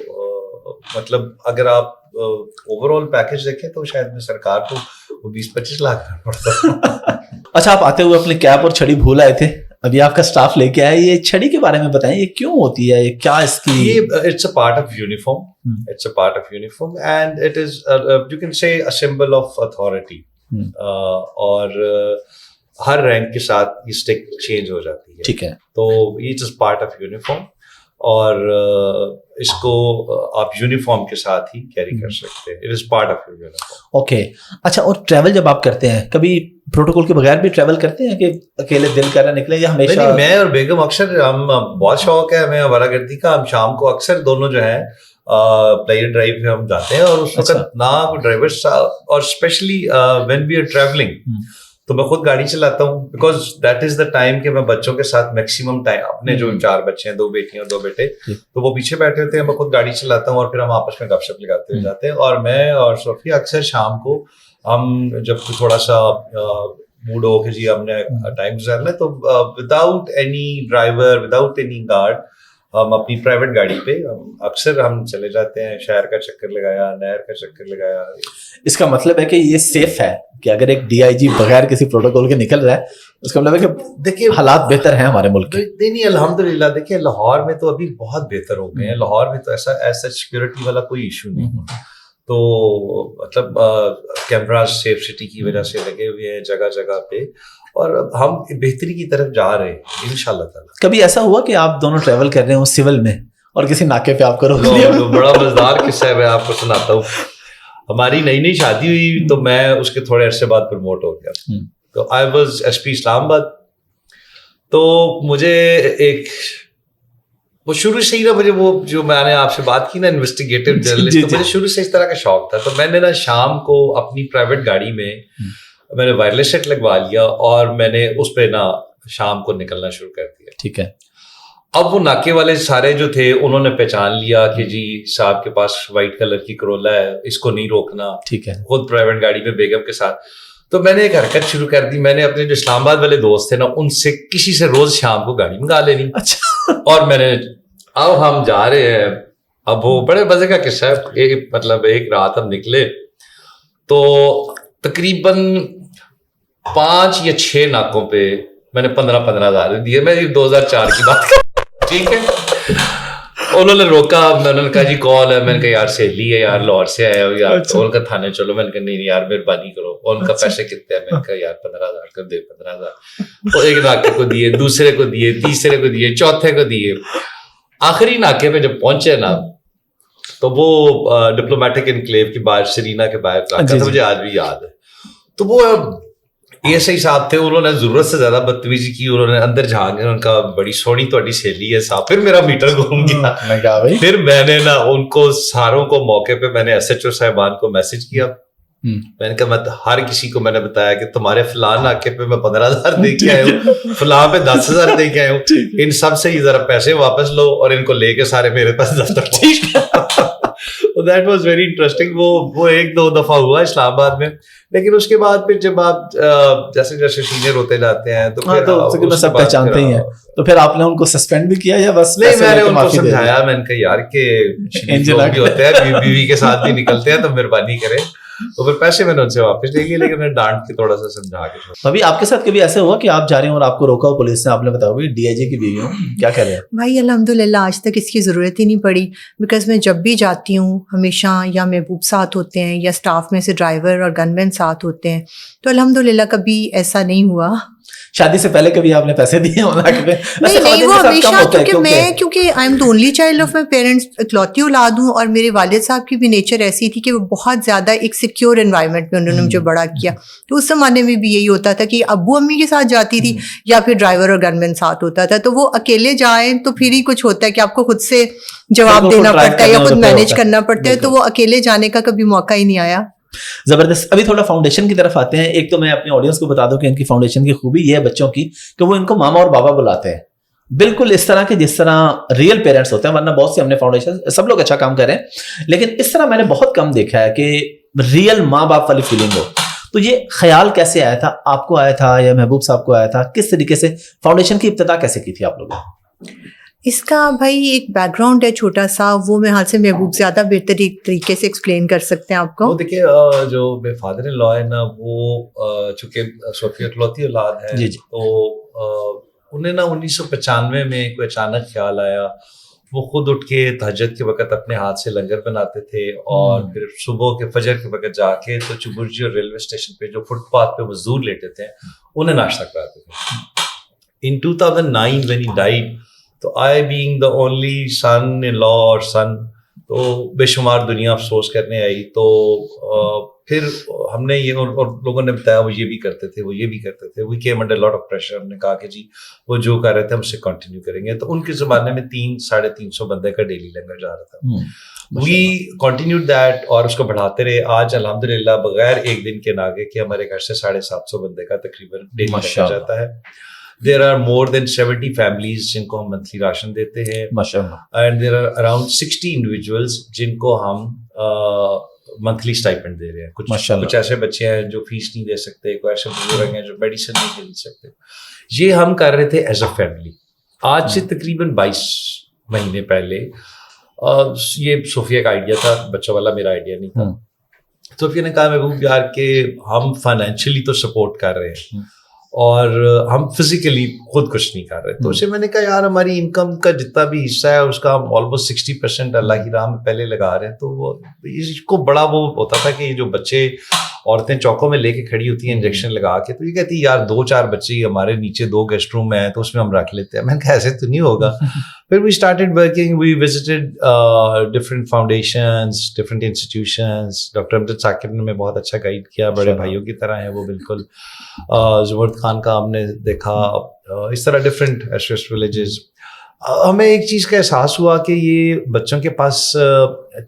مطلب اگر آپ اوور آل پیکج دیکھیں تو شاید میں سرکار کو وہ 20-25 لاکھ پڑتا. اچھا, آپ آتے ہوئے اپنی کیپ اور چھڑی بھول آئے تھے, ابھی آپ کا اسٹاف لے کے آیا. یہ چھڑی کے بارے میں بتائیں, یہ کیوں ہوتی ہے, یہ کیا اس کی؟ It's a part of uniform, it's a part of uniform, and it is you can say a symbol of authority. اور ہر رینک کے ساتھ یہ اسٹک چینج ہو جاتی ہے, ٹھیک ہے. تو یہ it is part of uniform, اور اس کو آپ یونیفارم کے ساتھ ہی کیری کر سکتے ہیں. It is part of your uniform. Okay. اچھا, اور ٹریول جب آپ کرتے ہیں, کبھی پروٹوکول کے بغیر بھی ٹریول کرتے ہیں کہ اکیلے دل کر رہا نکلے, یا ہمیشہ؟ میں اور بیگم اکثر, ہم بہت شوق ہے ہمیں آوارہ گردی کا, ہم شام کو اکثر دونوں جو ہیں پلیئر ڈرائیو پہ ہم جاتے ہیں, اور اس وقت نہ ڈرائیور صاحب, اور specially when we are travelling, تو میں خود گاڑی چلاتا ہوں, because that is the time کہ میں بچوں کے ساتھ میکسیمم ٹائم, اپنے جو 4 بچے ہیں, 2 بیٹیاں اور 2 بیٹے, تو وہ پیچھے بیٹھے ہوتے ہیں, میں خود گاڑی چلاتا ہوں, اور پھر ہم آپس میں گپ شپ لگاتے ہوئے جاتے ہیں. اور میں اور صوفیہ اکثر شام کو ہم جب تھوڑا سا موڈ ہو کہ جی ہم نے ٹائم گزارنا ہے, تو without any driver, without any guard, ہم اپنی پرائیویٹ گاڑی پہ اکثر ہم چلے جاتے ہیں. شہر کا چکر لگایا, نہر کا چکر لگایا. اس کا مطلب ہے کہ یہ سیف ہے کہ اگر ایک ڈی آئی جی بغیر کسی پروٹوکول کے نکل رہا ہے, اس کا مطلب ہے کہ دیکھیے حالات بہتر ہیں ہمارے ملک کے. نہیں, الحمدللہ. دیکھیے لاہور میں تو ابھی بہت بہتر ہو گئے ہیں. لاہور میں تو ایسا سیکورٹی والا کوئی ایشو نہیں ہے. تو مطلب کیمراز سیف سٹی کی وجہ سے لگے ہوئے ہیں جگہ جگہ پہ، اور ہم بہتری کی طرف جا رہے ہیں انشاءاللہ تعالیٰ. کبھی ایسا ہوا کہ آپ دونوں ٹریول کر رہے ہوں سول میں اور کسی ناکے پہ آپ کو روک لیا؟ بڑا مزیدار قصہ ہے، میں آپ کو سناتا ہوں. ہماری نئی نئی شادی ہوئی تو میں اس کے تھوڑے عرصے بعد پروموٹ ہو گیا، تو آئی واز ایس پی اسلام آباد. تو مجھے ایک وہ شروع سے ہی نا، مجھے وہ جو میں نے آپ سے بات کی نا انویسٹیگیٹو جرنلسٹ، تو مجھے شروع سے اس طرح کا شوق تھا. تو میں نے نا شام کو اپنی پرائیویٹ گاڑی میں نے وائرلیس سیٹ لگوا لیا اور میں نے اس پہ نا شام کو نکلنا شروع کر دیا. ٹھیک ہے. اب وہ ناکے والے سارے جو تھے انہوں نے پہچان لیا کہ جی صاحب کے پاس وائٹ کلر کی کرولا ہے، اس کو نہیں روکنا. ٹھیک ہے. خود پرائیویٹ گاڑی میں بیگم کے ساتھ. تو میں نے ایک حرکت شروع کر دی، میں نے اپنے جو اسلام آباد والے دوست تھے نا ان سے کسی سے روز شام کو گاڑی منگا لینی. اچھا. اور میں نے اب ہم جا رہے ہیں، اب وہ بڑے مزے کا قصہ ہے. مطلب ایک رات ہم نکلے تو تقریباً 5 یا 6 ناکوں پہ میں نے 15,000 دیے. میں 2004 کی بات کر، ٹھیک ہے. انہوں نے روکا، میں نے کہا جی کون ہے؟ میں نے کہا یار سہیلی ہے یار، لاہور سے آیا ہو یار. ان کا تھانے چلو. میں نے کہا نہیں یار مہربانی کرو. اور ان کا پیسے کتنے ہیں؟ میں نے کہا یار 15,000 کر دے. 15,000 تو ایک ناکے کو دیے، دوسرے کو دیے، تیسرے کو دیے، چوتھے کو دیے. آخری ناکے پہ جب پہنچے نا تو وہ ڈپلومیٹک انکلیو کی باہر سرینا کے باہر ناکا تھا، مجھے آج بھی یاد ہے. تو وہ ایس آئی صاحب تھے، انہوں نے ضرورت سے زیادہ بدتمیزی کی. انہوں نے اندر جھانک کے ان کا بڑی سونی تواڈی سہیلی ہے صاحب. پھر میرا میٹر گھوم گیا. پھر میں نے نا ان کو ساروں کو موقع پہ میں نے ایس ایچ او صاحبان کو میسج کیا. میں نے کہا میں ہر کسی کو میں نے بتایا کہ تمہارے فلاں ناکے پہ میں 15,000 دے کے آیا ہوں، فلاں پہ 10,000 دے کے آیا ہوں. ان سب سے ذرا پیسے واپس لو اور ان کو لے کے سارے میرے پاس دفتر. That was very interesting. وہ 1-2 دفعہ ہوا اسلام آباد میں. لیکن اس کے بعد پھر جب آپ جیسے جیسے سینئر ہوتے جاتے ہیں تو پھر سب پہچانتے ہی ہیں. تو پھر آپ نے ان کو سسپینڈ بھی کیا یا بس؟ نہیں، میں نے ان کو سمجھایا. میں نے کہا یار کہ بھی ہوتے ہیں، بیوی کے ساتھ بھی نکلتے ہیں، تو مہربانی کریں. تو پھر پیسے میں نے ان سے واپس لے لیے، لیکن میں نے ڈانٹ کے تھوڑا سا سمجھا کے. ابھی آپ کے ساتھ کبھی ایسا ہوا کہ آپ جا رہے ہیں اور آپ کو روکا ہو پولیس نے، آپ نے بتایا ڈی آئی جی کی بیوی ہوں، کیا کہہ رہے ہیں؟ بھائی الحمدللہ آج تک اس کی ضرورت ہی نہیں پڑی، بیکاز میں جب بھی جاتی ہوں ہمیشہ یا محبوب ساتھ ہوتے ہیں یا اسٹاف میں سے ڈرائیور اور گن مین ساتھ ہوتے ہیں، تو الحمدللہ کبھی ایسا نہیں ہوا. شادی سے پہلے کبھی آپ نے پیسے دیے ہیں؟ نہیں، وہ ہمیشہ، کیونکہ I am the only child of my parents, اکلوتی اولاد ہوں، اور میرے والد صاحب کی بھی نیچر ایسی تھی کہ وہ بہت زیادہ ایک سیکیور انوائرمنٹ میں انہوں نے مجھے بڑا کیا. تو اس زمانے میں بھی یہی ہوتا تھا کہ ابو امی کے ساتھ جاتی تھی یا پھر ڈرائیور اور گن مین ساتھ ہوتا تھا. تو وہ اکیلے جائیں تو پھر ہی کچھ ہوتا ہے کہ آپ کو خود سے جواب دینا پڑتا ہے یا خود مینیج کرنا پڑتا ہے. تو وہ اکیلے جانے کا کبھی موقع ہی نہیں آیا. زبردست. ابھی تھوڑا فاؤنڈیشن کی طرف آتے ہیں. ایک تو میں اپنے آڈینس کو بتا دوں کہ ان کی فاؤنڈیشن کی خوبی یہ ہے بچوں کی کہ وہ ان کو ماما اور بابا بلاتے ہیں، بالکل اس طرح کے جس طرح ریئل پیرنٹس ہوتے ہیں. ورنہ بہت سے ہم نے فاؤنڈیشن سب لوگ اچھا کام کر رہے ہیں، لیکن اس طرح میں نے بہت کم دیکھا ہے کہ ریئل ماں باپ والی فیلنگ ہو. تو یہ خیال کیسے آیا تھا؟ آپ کو آیا تھا یا محبوب صاحب کو آیا تھا؟ کس طریقے سے فاؤنڈیشن کی ابتدا کیسے کی تھی آپ لوگوں نے؟ اس کا بھائی ایک بیک گراؤنڈ ہے چھوٹا سا، وہ میں حال سے محبوب زیادہ بہتر طریقے سے ایکسپلین کر سکتے ہیں آپ کو. دیکھیے جو میرے فادر ان لا ہے نا، وہ چونکہ صوفیہ اکلوتی اولاد ہے، تو انہیں نا 1995 میں کوئی اچانک خیال آیا. وہ خود اٹھ کے تہجد کے وقت اپنے ہاتھ سے لنگر بناتے تھے اور پھر صبح کے فجر کے وقت جا کے تو چبرجی اور ریلوے اسٹیشن پہ جو فٹ پاتھ پہ مزدور لیٹے تھے انہیں ناشتہ کراتے تھے. In 2009 when he died, تو I being the only son in law اور son، تو بے شمار دنیا افسوس کرنے آئی. تو پھر ہم نے یہ، اور لوگوں نے بتایا وہ یہ بھی کرتے تھے، وہ یہ بھی کرتے تھے. We came under a lot of pressure. ہم نے کہا کہ جی وہ جو کر رہے تھے ہم سے کنٹینیو کریں گے. تو ان کے زمانے میں 300-350 بندے کا ڈیلی لنگر جا رہا تھا. We continued that اور اس کو بڑھاتے رہے. آج الحمدللہ بغیر ایک دن کے ناگے کہ ہمارے گھر سے 750 بندے کا تقریباً ڈیلی لنگر جاتا ہے. There are more than 70 families جن کو ہم منتھلی راشن دیتے ہیں، and there are around 60 individuals جن کو ہم منتھلی اسٹائپنڈ دے رہے ہیں. کچھ ایسے بچے ہیں جو فیس نہیں دے سکتے، کوئی ایسے بزرگ ہیں جو میڈیسن نہیں خرید سکتے. یہ ہم کر رہے تھے ایز اے فیملی. آج سے تقریباً 22 مہینے پہلے یہ صوفیہ کا آئیڈیا تھا، بچوں والا میرا آئیڈیا نہیں تھا. صوفیہ نے کہا محبوب یار کہ ہم فائنینشلی تو سپورٹ کر رہے ہیں اور ہم فزیکلی خود کچھ نہیں کر رہے. تو اسے میں نے کہا یار ہماری انکم کا جتنا بھی حصہ ہے اس کا ہم آلموسٹ 60% اللہ کی راہ میں پہلے لگا رہے ہیں. تو وہ اس کو بڑا وہ ہوتا تھا کہ یہ جو بچے عورتیں چوکوں میں لے کے کھڑی ہوتی ہیں انجیکشن لگا کے, تو یہ کہتی یار 2-4 بچے ہمارے نیچے 2 گیسٹ روم ہیں تو اس میں ہم رکھ لیتے ہیں. میں نے کہا ایسے تو نہیں ہوگا. پھر we started working, we visited different foundations, different institutions. Doctor Amjad Saqib نے ہمیں بہت اچھا گائیڈ کیا, بڑے بھائیوں کی طرح ہیں وہ بالکل. زمرد خان کا ہم نے دیکھا, اس طرح ڈفرینٹ ایسٹریس ولیجز. ہمیں ایک چیز کا احساس ہوا کہ یہ بچوں کے پاس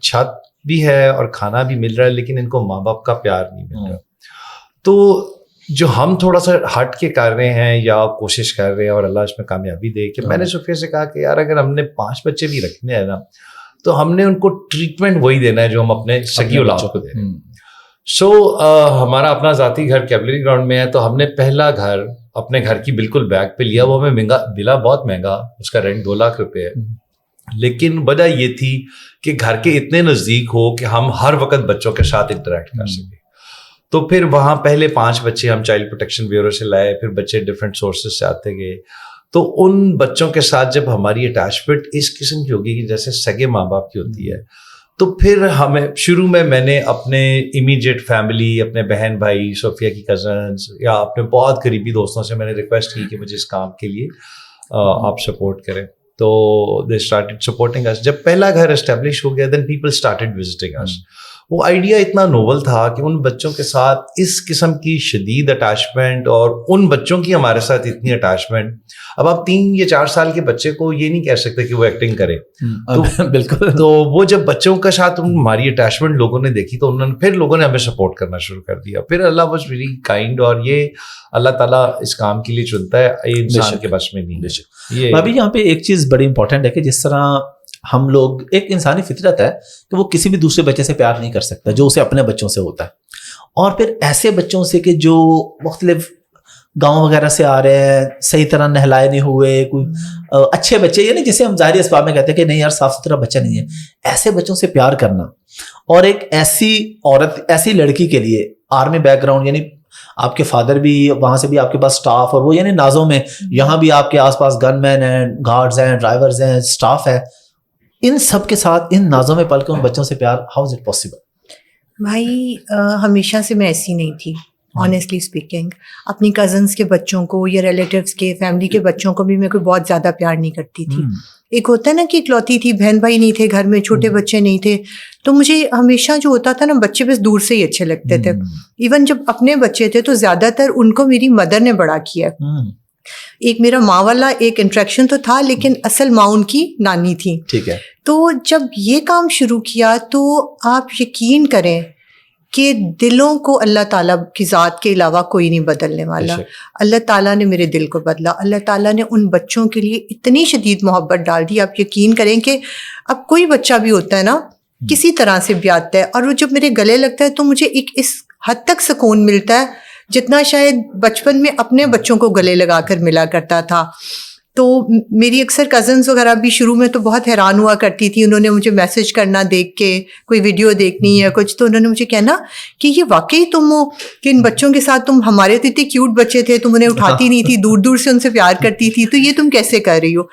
چھت بھی ہے اور کھانا بھی مل رہا ہے لیکن ان کو ماں باپ کا پیار نہیں مل رہا. تو جو ہم تھوڑا سا ہٹ کے کر رہے ہیں یا کوشش کر رہے ہیں اور اللہ اس میں کامیابی دے, کہ میں نے صوفیہ سے کہا کہ یار اگر ہم نے 5 بچے بھی رکھنے ہیں نا تو ہم نے ان کو ٹریٹمنٹ وہی دینا ہے جو ہم اپنے سگی اولاد کو دے رہے ہیں. سو ہمارا اپنا ذاتی گھر کیولری گراؤنڈ میں ہے, تو ہم نے پہلا گھر اپنے گھر کی بالکل بیک پہ لیا. وہ ہمیں مہنگا ملا, بہت مہنگا, اس کا رینٹ 2 لاکھ روپے ہے. لیکن وجہ یہ تھی کہ گھر کے اتنے نزدیک ہو کہ ہم ہر وقت بچوں کے ساتھ انٹریکٹ کر سکیں. تو پھر وہاں پہلے 5 بچے ہم چائلڈ پروٹیکشن بیورو سے لائے, پھر بچے ڈفرینٹ سورسز سے آتے گئے. تو ان بچوں کے ساتھ جب ہماری اٹیچمنٹ اس قسم کی ہوگی کہ جیسے سگے ماں باپ کی ہوتی ہے, تو پھر ہمیں شروع میں نے اپنے امیڈیٹ فیملی, اپنے بہن بھائی, صوفیہ کی کزنس یا اپنے بہت قریبی دوستوں سے میں نے ریکویسٹ کی کہ مجھے اس کام کے لیے آپ سپورٹ کریں. تو دے اسٹارٹیڈ سپورٹنگ اس. جب پہلا گھر اسٹیبلش ہو گیا, دین پیپل اسٹارٹیڈ وزٹنگ اس. وہ آئیڈیا اتنا نوول تھا کہ ان بچوں کے ساتھ اس قسم کی شدید اٹیچمنٹ اور ان بچوں کی ہمارے ساتھ اتنی اٹیچمنٹ. اب آپ 3 یا 4 سال کے بچے کو یہ نہیں کہہ سکتے کہ وہ ایکٹنگ کرے, بالکل. تو وہ جب بچوں کے ساتھ ہماری اٹیچمنٹ لوگوں نے دیکھی تو انہوں نے پھر لوگوں نے ہمیں سپورٹ کرنا شروع کر دیا. پھر اللہ واز ویری کائنڈ, اور یہ اللہ تعالیٰ اس کام کے لیے چنتا ہے, یہ انسان کے بس میں نہیں ہے. ابھی یہاں پہ ایک چیز بڑی امپورٹنٹ ہے کہ جس طرح ہم لوگ, ایک انسانی فطرت ہے کہ وہ کسی بھی دوسرے بچے سے پیار نہیں کر سکتا جو اسے اپنے بچوں سے ہوتا ہے. اور پھر ایسے بچوں سے کہ جو مختلف گاؤں وغیرہ سے آ رہے ہیں, صحیح طرح نہلائے نہیں ہوئے, کوئی اچھے بچے, یعنی جسے ہم ظاہری اسباب میں کہتے ہیں کہ نہیں یار صاف ستھرا بچہ نہیں ہے, ایسے بچوں سے پیار کرنا. اور ایک ایسی عورت, ایسی لڑکی کے لیے آرمی بیک گراؤنڈ, یعنی آپ کے فادر بھی وہاں سے بھی, آپ کے پاس سٹاف, اور وہ یعنی نازوں میں یہاں بھی آپ کے آس پاس گن مین ہیں, گارڈز ہیں, ڈرائیورز ہیں, سٹاف ہے, ان سب کے ساتھ ان نازوں میں پل کے ان بچوں سے پیار, ہاؤ از اٹ پاسبل؟ بھائی ہمیشہ سے میں ایسی نہیں تھی, آنیسٹلی اسپیکنگ. اپنی کزنس کے بچوں کو یا ریلیٹیوس کے, فیملی کے بچوں کو بھی میں کوئی بہت زیادہ پیار نہیں کرتی تھی. ایک ہوتا ہے نا کہ اکلوتی تھی, بہن بھائی نہیں تھے گھر میں, چھوٹے بچے نہیں تھے, تو مجھے ہمیشہ جو ہوتا تھا نا, بچے بس دور سے ہی اچھے لگتے تھے. ایون جب اپنے بچے تھے تو زیادہ تر ان کو میری مدر نے بڑا کیا. ایک میرا ماں والا ایک انٹریکشن تو تھا, لیکن اصل ماں ان کی نانی تھی. ٹھیک ہے. تو جب یہ کام شروع کیا تو آپ یقین کریں کہ دلوں کو اللہ تعالیٰ کی ذات کے علاوہ کوئی نہیں بدلنے والا. اللہ تعالیٰ نے میرے دل کو بدلا. اللہ تعالیٰ نے ان بچوں کے لیے اتنی شدید محبت ڈال دی. آپ یقین کریں کہ اب کوئی بچہ بھی ہوتا ہے نا, کسی طرح سے بھی آتا ہے, اور وہ جب میرے گلے لگتا ہے تو مجھے ایک اس حد تک سکون ملتا ہے جتنا شاید بچپن میں اپنے بچوں کو گلے لگا کر ملا کرتا تھا. تو میری اکثر کزنس وغیرہ بھی شروع میں تو بہت حیران ہوا کرتی تھی. انہوں نے مجھے میسج کرنا دیکھ کے, کوئی ویڈیو دیکھنی یا کچھ, تو انہوں نے مجھے کہنا کہ یہ واقعی تم ہو, کہ ان بچوں کے ساتھ تم, ہمارے تو اتنے کیوٹ بچے تھے, تم انہیں اٹھاتی نہیں تھی, دور دور سے ان سے پیار کرتی تھی, تو یہ تم کیسے کر رہی ہو.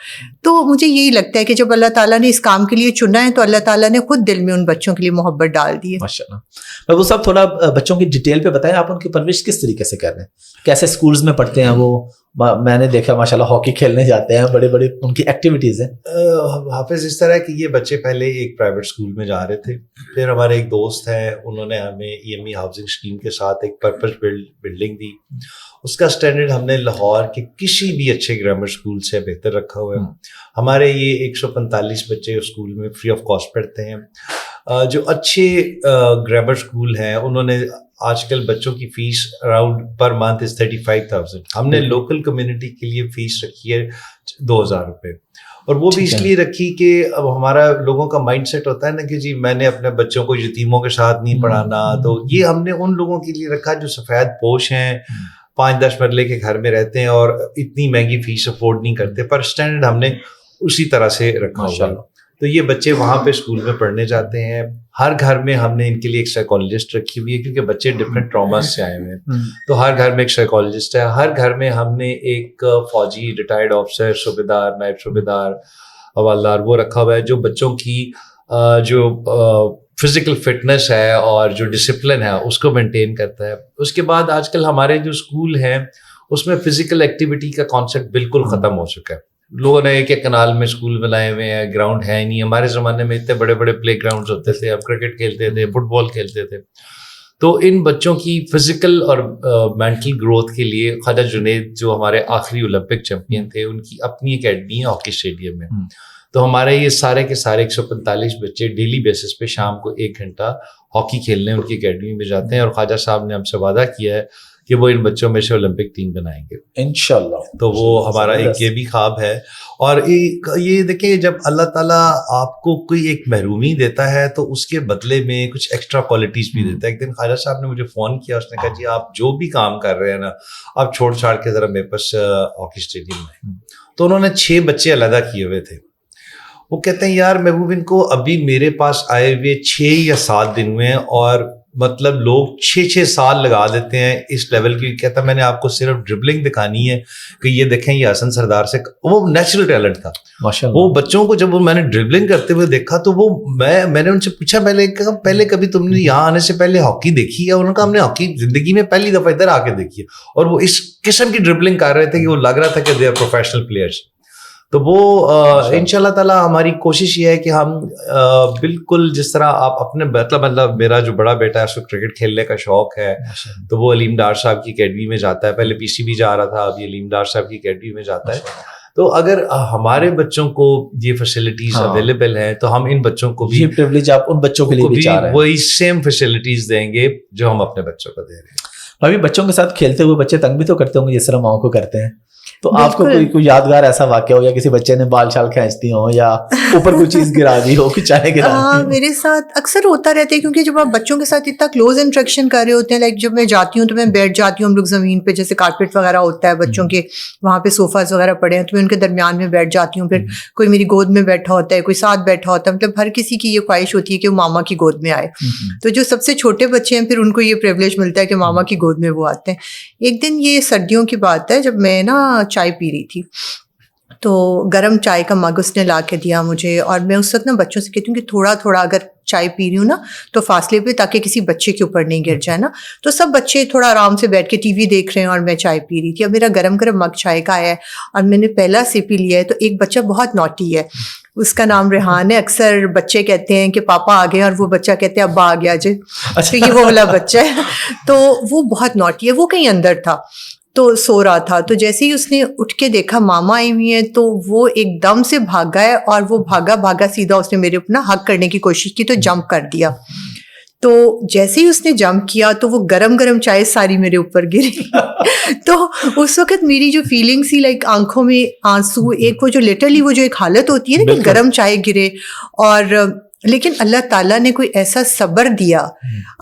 تو مجھے یہی لگتا ہے کہ جب اللہ تعالیٰ نے اس کام کے لیے چنا ہے تو اللہ تعالیٰ نے خود دل میں ان بچوں کے لیے محبت ڈال دی ہے. ماشاء اللہ. وہ سب تھوڑا بچوں کی ڈیٹیل پہ بتائیں, آپ ان کی پرورش کس طریقے سے کر رہے ہیں, کیسے اسکولز میں پڑھتے ہیں وہ؟ میں نے دیکھا ماشاء اللہ ہاکی کھیلنے جاتے ہیں, بڑے بڑے ان کی ایکٹیویٹیز ہیں. حافظ اس طرح کہ یہ بچے پہلے ایک پرائیویٹ اسکول میں جا رہے تھے, پھر ہمارے ایک دوست ہیں, انہوں نے ہمیں EME ہاؤسنگ اسکیم کے ساتھ ایک پرپز بلڈنگ دی. اس کا اسٹینڈرڈ ہم نے لاہور کے کسی بھی اچھے گرامر اسکول سے بہتر رکھا ہوا ہے. ہمارے یہ 145 بچے اسکول میں فری آف کاسٹ پڑھتے ہیں. جو اچھے گرامر اسکول ہیں انہوں نے آج کل بچوں کی fees around per month is 35,000. ہم نے لوکل کمیونٹی کے لیے فیس رکھی ہے 2,000 روپے, اور وہ بھی اس لیے رکھی کہ اب ہمارا لوگوں کا مائنڈ سیٹ ہوتا ہے نا کہ جی میں نے اپنے بچوں کو یتیموں کے ساتھ نہیں پڑھانا, تو یہ ہم نے ان لوگوں کے لیے رکھا جو سفید پوش ہیں, 5-10 مرلے کے گھر میں رہتے ہیں اور اتنی مہنگی فیس افورڈ نہیں کرتے, پر اسٹینڈرڈ ہم نے اسی طرح سے رکھا ہوا. تو یہ بچے وہاں پہ اسکول میں پڑھنے جاتے ہیں. ہر گھر میں ہم نے ان کے لیے ایک سائیکالوجسٹ رکھی ہوئی ہے کیونکہ بچے ڈفرینٹ ٹراماز سے آئے ہوئے ہیں. تو ہر گھر میں ایک سائیکالوجسٹ ہے. ہر گھر میں ہم نے ایک فوجی ریٹائرڈ آفیسر, صوبے دار, نائب صوبے دار, حوالدار وہ رکھا ہوا ہے جو بچوں کی جو فزیکل فٹنس ہے اور جو ڈسپلن ہے اس کو مینٹین کرتا ہے. اس کے بعد آج کل ہمارے جو اسکول ہیں اس میں فزیکل ایکٹیویٹی کا کانسیپٹ بالکل ختم ہو چکا ہے. لوگوں نے ایک کنال میں اسکول بنائے ہوئے ہیں, گراؤنڈ ہے نہیں. ہمارے زمانے میں اتنے بڑے بڑے پلے گراؤنڈز ہوتے تھے, ہم کرکٹ کھیلتے تھے, فٹ بال کھیلتے تھے. تو ان بچوں کی فزیکل اور مینٹل گروتھ کے لیے خواجہ جنید جو ہمارے آخری اولمپک چیمپئن تھے ان کی اپنی اکیڈمی ہے ہاکی اسٹیڈیم میں. تو ہمارے یہ سارے کے سارے 145 بچے ڈیلی بیسس پہ شام کو 1 گھنٹہ ہاکی کھیلنے ان کی اکیڈمی میں جاتے ہیں, اور خواجہ صاحب نے ہم سے وعدہ کیا ہے کہ وہ ان بچوں میں سے اولمپک ٹیم بنائیں گے انشاءاللہ. تو وہ ہمارا ایک یہ بھی خواب ہے. اور یہ دیکھیں جب اللہ تعالیٰ آپ کو کوئی ایک محرومی دیتا ہے تو اس کے بدلے میں کچھ ایکسٹرا کوالٹیز بھی دیتا ہے. ایک دن خواجہ صاحب نے مجھے فون کیا, اس نے کہا جی آپ جو بھی کام کر رہے ہیں نا آپ چھوڑ چھاڑ کے ذرا میرے پاس ہاکی اسٹیڈیم میں. تو انہوں نے 6 بچے علیحدہ کیے ہوئے تھے. وہ کہتے ہیں یار محبوب ان کو ابھی میرے پاس آئے ہوئے 6 یا 7 دن ہوئے ہیں اور مطلب لوگ 6 سال لگا دیتے ہیں اس لیول کی. کہتا میں نے آپ کو صرف ڈربلنگ دکھانی ہے کہ یہ دیکھیں یہ حسن سردار سے, وہ نیچرل ٹیلنٹ تھا ماشاءاللہ. وہ بچوں کو جب میں نے ڈربلنگ کرتے ہوئے دیکھا تو وہ میں نے ان سے پوچھا پہلے کبھی تم نے یہاں آنے سے پہلے ہاکی دیکھی ہے؟ انہوں نے کہا ہم نے ہاکی زندگی میں پہلی دفعہ ادھر آ کے دیکھی ہے. اور وہ اس قسم کی ڈربلنگ کر رہے تھے کہ وہ لگ رہا تھا کہ دے آر پروفیشنل پلیئرس. تو وہ ان شاء اللہ تعالیٰ ہماری کوشش یہ ہے کہ ہم بالکل جس طرح آپ اپنے مطلب میرا جو بڑا بیٹا ہے اس کو کرکٹ کھیلنے کا شوق ہے تو وہ علیم ڈار صاحب کی اکیڈمی میں جاتا ہے. پہلے پی سی بی جا رہا تھا, اب یہ علیم ڈار صاحب کی اکیڈمی میں جاتا ہے. تو اگر ہمارے بچوں کو یہ فیسلٹیز اویلیبل ہیں تو ہم ان بچوں کو بھی پریویلیج آپ ان بچوں کے لیے بھی چاہ رہے ہیں, وہی سیم فیسلٹیز دیں گے جو ہم اپنے بچوں کو دے رہے ہیں. ابھی بچوں کے ساتھ کھیلتے ہوئے بچے تنگ بھی تو کرتے ہوں گے جس طرح ماؤں کو کرتے ہیں. تو آپ کو کوئی یادگار ایسا واقعہ ہو یا کسی بچے نے بال شال کھینچتی ہو یا اوپر کوئی چیز گرا دی ہو کہ چائے گرا دی؟ ہاں میرے ساتھ اکثر ہوتا رہتا ہے کیونکہ جب آپ بچوں کے ساتھ اتنا کلوز انٹریکشن کر رہے ہوتے ہیں, لائک جب میں جاتی ہوں تو میں بیٹھ جاتی ہوں, ہم لوگ زمین پہ جیسے کارپیٹ وغیرہ ہوتا ہے بچوں کے وہاں پہ صوفاز وغیرہ پڑے ہیں تو میں ان کے درمیان میں بیٹھ جاتی ہوں. پھر کوئی میری گود میں بیٹھا ہوتا ہے, کوئی ساتھ بیٹھا ہوتا ہے. مطلب ہر کسی کی یہ خواہش ہوتی ہے کہ وہ ماما کی گود میں آئے. تو جو سب سے چھوٹے بچے ہیں پھر ان کو یہ پریولیج ملتا ہے کہ ماما کی گود میں وہ آتے ہیں. ایک دن یہ سردیوں کی بات ہے جب میں نا چائے پی رہی تھی تو گرم چائے کا مگ اس نے لا کے دیا مجھے, اور میں اس وقت نا بچوں سے کہتی ہوں کہ تھوڑا تھوڑا اگر چائے پی رہی ہوں نا تو فاصلے پہ, تاکہ کسی بچے کے اوپر نہیں گر جائے نا. تو سب بچے تھوڑا آرام سے بیٹھ کے ٹی وی دیکھ رہے ہیں اور میں چائے پی رہی تھی. اب میرا گرم گرم مگ چائے کا آیا ہے اور میں نے پہلا سپ ہی لیا ہے. تو ایک بچہ بہت نوٹی ہے, اس کا نام ریحان ہے. اکثر بچے کہتے ہیں کہ پاپا آ گئے اور وہ بچہ کہتے ہیں ابا آ گیا جی. تو یہ وہ والا بچہ ہے. تو وہ بہت نوٹی ہے, وہ کہیں اندر تھا تو سو رہا تھا. تو جیسے ہی اس نے اٹھ کے دیکھا ماما آئی ہوئی ہیں تو وہ ایک دم سے بھاگا ہے, اور وہ بھاگا سیدھا اس نے میرے اوپر حق کرنے کی کوشش کی تو جمپ کر دیا. تو جیسے ہی اس نے جمپ کیا تو وہ گرم گرم چائے ساری میرے اوپر گری. تو اس وقت میری جو فیلنگ سی لائک آنکھوں میں آنسو, ایک وہ جو لٹرلی وہ جو ایک حالت ہوتی ہے نا کہ گرم چائے گرے. اور لیکن اللہ تعالیٰ نے کوئی ایسا صبر دیا,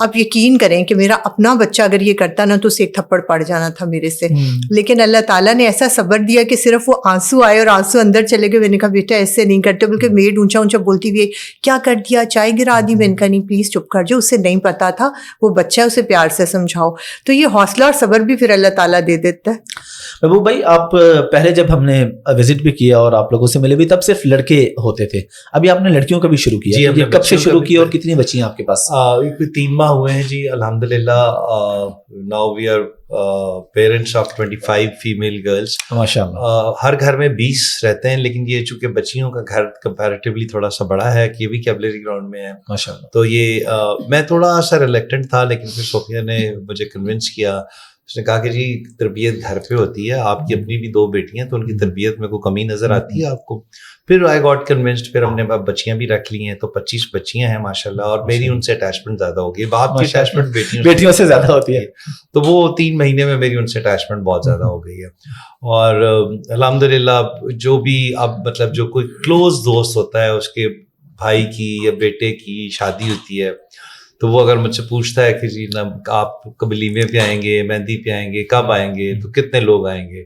آپ یقین کریں کہ میرا اپنا بچہ اگر یہ کرتا نا تو اسے ایک تھپڑ پڑ جانا تھا میرے سے. لیکن اللہ تعالیٰ نے ایسا صبر دیا کہ صرف وہ آنسو آئے اور آنسو اندر چلے گئے. میں نے کہا بیٹا ایسے نہیں کرتے, بلکہ میڈ اونچا اونچا بولتی ہوئی کیا کر دیا, چائے گرا دی. میں نے کہا نہیں پلیز چپ کر جاؤ, اسے نہیں پتا تھا, وہ بچہ ہے, اسے پیار سے سمجھاؤ. تو یہ حوصلہ اور صبر بھی پھر اللہ تعالیٰ دے دیتا ہے. محبوب بھائی آپ پہلے جب ہم نے وزٹ بھی کیا اور آپ لوگوں سے ملے بھی تب صرف لڑکے ہوتے تھے, ابھی آپ نے لڑکیوں کا بھی شروع کیا. یہ کب سے شروع کیا اور کتنی بچی ہیں آپ کے پاس؟ 3 ماہ ہوئے ہیں جی الحمدللہ. Now we are parents of 25 female girls. ہر گھر میں 20 رہتے ہیں, لیکن یہ چونکہ بچیوں کا گھر کمپیریٹیولی تھوڑا سا بڑا ہے کہ یہ بھی کیبلری گراؤنڈ میں ہے ماشاءاللہ. تو یہ میں تھوڑا سا ریلیکٹنٹ تھا, لیکن پھر صوفیہ نے مجھے کنونس کیا. اس نے کہا کہ جی تربیت گھر پہ ہوتی ہے, آپ کی اپنی بھی 2 بیٹیاں تو ان کی تربیت میں کوئی کمی نظر آتی ہے آپ کو. پھر آئی گاٹ کنونسڈ, پھر ہم نے بچیاں بھی رکھ لی ہیں تو 25 بچیاں ہیں ماشاءاللہ. اور میری ان سے اٹیچمنٹ زیادہ ہوگی, باپ کی اٹیچمنٹ بیٹیوں سے زیادہ ہوتی ہے. تو وہ 3 مہینے میں میری ان سے اٹیچمنٹ بہت زیادہ ہو گئی ہے. اور الحمدللہ جو بھی اب مطلب جو کوئی کلوز دوست ہوتا ہے اس کے بھائی کی یا بیٹے کی شادی ہوتی ہے تو وہ اگر مجھ سے پوچھتا ہے کہ جی نا آپ کب ولیمے پہ آئیں گے, مہندی پہ آئیں گے, کب آئیں گے, تو کتنے لوگ آئیں گے,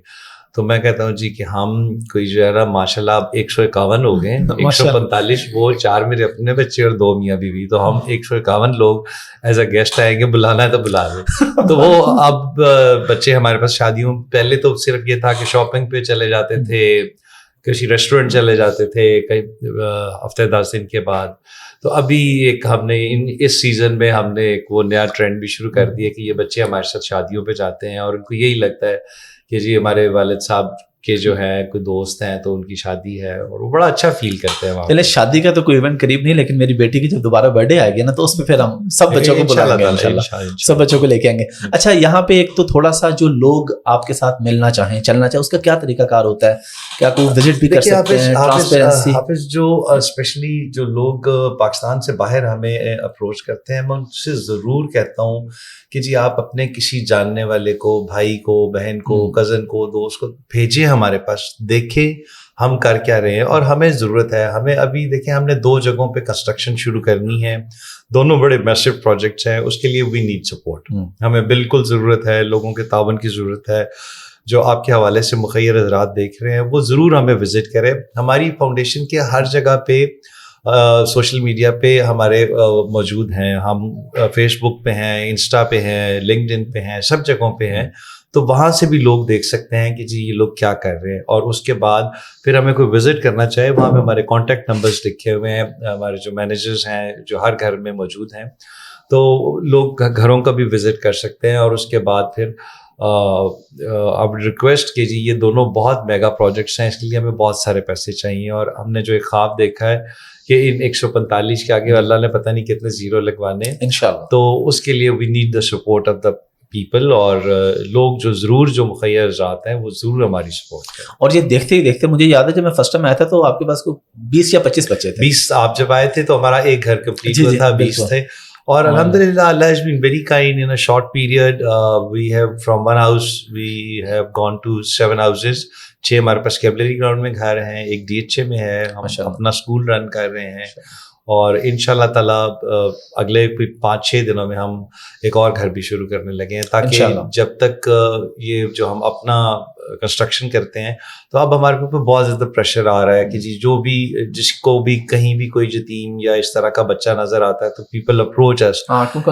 تو میں کہتا ہوں جی کہ ہم کوئی جو ہے نا ماشاء اللہ اب 151 ہو گئے, 145 وہ 4 میرے اپنے بچے اور 2 میاں بیوی, تو ہم 151 لوگ ایز اے گیسٹ آئیں گے, بلانا ہے تو بلا دیں. تو وہ اب بچے ہمارے پاس شادیوں, پہلے تو صرف یہ تھا کہ شاپنگ پہ چلے جاتے تھے, کسی ریسٹورینٹ چلے جاتے تھے کئی ہفتے 10 دن کے بعد. تو ابھی ایک ہم نے اس سیزن میں ہم نے ایک وہ نیا ٹرینڈ بھی شروع کر دیا کہ یہ بچے ہمارے ساتھ شادیوں پہ جاتے ہیں اور ان کو یہی لگتا ہے کہ جی ہمارے والد صاحب کے جو ہے کوئی دوست ہیں تو ان کی شادی ہے, اور وہ بڑا اچھا فیل کرتے ہیں وہاں. چلے شادی کا تو کوئی ایونٹ قریب نہیں, لیکن میری بیٹی کی جب دوبارہ برتھ ڈے آئے گی نا تو اس پہ پھر ہم سب بچوں کو بلائیں گے انشاءاللہ, سب بچوں کو لے کے آئیں گے. اچھا یہاں پہ ایک تو تھوڑا سا جو لوگ آپ کے ساتھ ملنا چاہیں چلنا چاہیں اس کا کیا طریقہ کار ہوتا ہے, کیا کوئی وزٹ بھی کر سکتے ہیں؟ ٹرانسپیرنسی حافظ جو اسپیشلی جو لوگ پاکستان سے باہر ہمیں اپروچ کرتے ہیں, میں ان سے ضرور کہتا ہوں کہ جی آپ اپنے کسی جاننے والے کو, بھائی کو, بہن کو, کزن کو, دوست کو بھیجیں ہمارے پاس, دیکھیں ہم کر کیا رہے ہیں اور ہمیں ضرورت ہے. ہمیں ابھی دیکھیں ہم نے 2 جگہوں پہ کنسٹرکشن شروع کرنی ہے, دونوں بڑے میسو پروجیکٹس ہیں, اس کے لیے وی نیڈ سپورٹ. ہمیں بالکل ضرورت ہے, لوگوں کے تعاون کی ضرورت ہے. جو آپ کے حوالے سے مخیر حضرات دیکھ رہے ہیں وہ ضرور ہمیں وزٹ کریں. ہماری فاؤنڈیشن کے ہر جگہ پہ سوشل میڈیا پہ ہمارے موجود ہیں, ہم فیس بک پہ ہیں, انسٹا پہ ہیں, لنکڈ ان پہ ہیں, سب جگہوں پہ ہیں. تو وہاں سے بھی لوگ دیکھ سکتے ہیں کہ جی یہ لوگ کیا کر رہے ہیں, اور اس کے بعد پھر ہمیں کوئی وزٹ کرنا چاہے وہاں پہ ہمارے کانٹیکٹ نمبرز لکھے ہوئے ہیں, ہمارے جو مینیجرز ہیں جو ہر گھر میں موجود ہیں, تو لوگ گھروں کا بھی وزٹ کر سکتے ہیں. اور اس کے بعد پھر اب ریکویسٹ کہ جی یہ دونوں بہت میگا پروجیکٹس ہیں, اس کے لیے ہمیں بہت سارے پیسے چاہیے, اور ہم نے جو ایک خواب دیکھا ہے کہ ان 145 کے آگے اللہ نے پتہ نہیں کتنے زیرو لگوانے ہیں انشاءاللہ, تو اس کے لیے we need the support of the people, اور لوگ جو ضرور جو مخیر ذات ہیں وہ ضرور ہماری سپورٹ کریں. اور یہ دیکھتے ہی دیکھتے مجھے یاد ہے جب میں فرسٹ ٹائم آیا تھا تو آپ کے پاس کوئی 20 یا 25 بچے تھے. 20 آپ جب آئے تھے تو ہمارا ایک گھر کمپلیٹ ہوا تھا, 20 تھے. اور الحمدللہ اللہ has been very kind. In a short period we have from one house we have gone to 7 houses. 6 ہمارے پاس کیبلری گراؤنڈ میں گھر ہیں, ایک DHA میں ہے, ہم اپنا اسکول رن کر رہے ہیں, اور انشاءاللہ تعالیٰ اگلے کوئی 5-6 دنوں میں ہم ایک اور گھر بھی شروع کرنے لگے ہیں, تاکہ جب تک یہ جو ہم اپنا کنسٹرکشن کرتے ہیں تو اب ہمارے اوپر بہت زیادہ پریشر آ رہا ہے کہ جی جو بھی جس کو بھی کہیں بھی کوئی یتیم یا اس طرح کا بچہ نظر آتا ہے تو پیپل اپروچ اس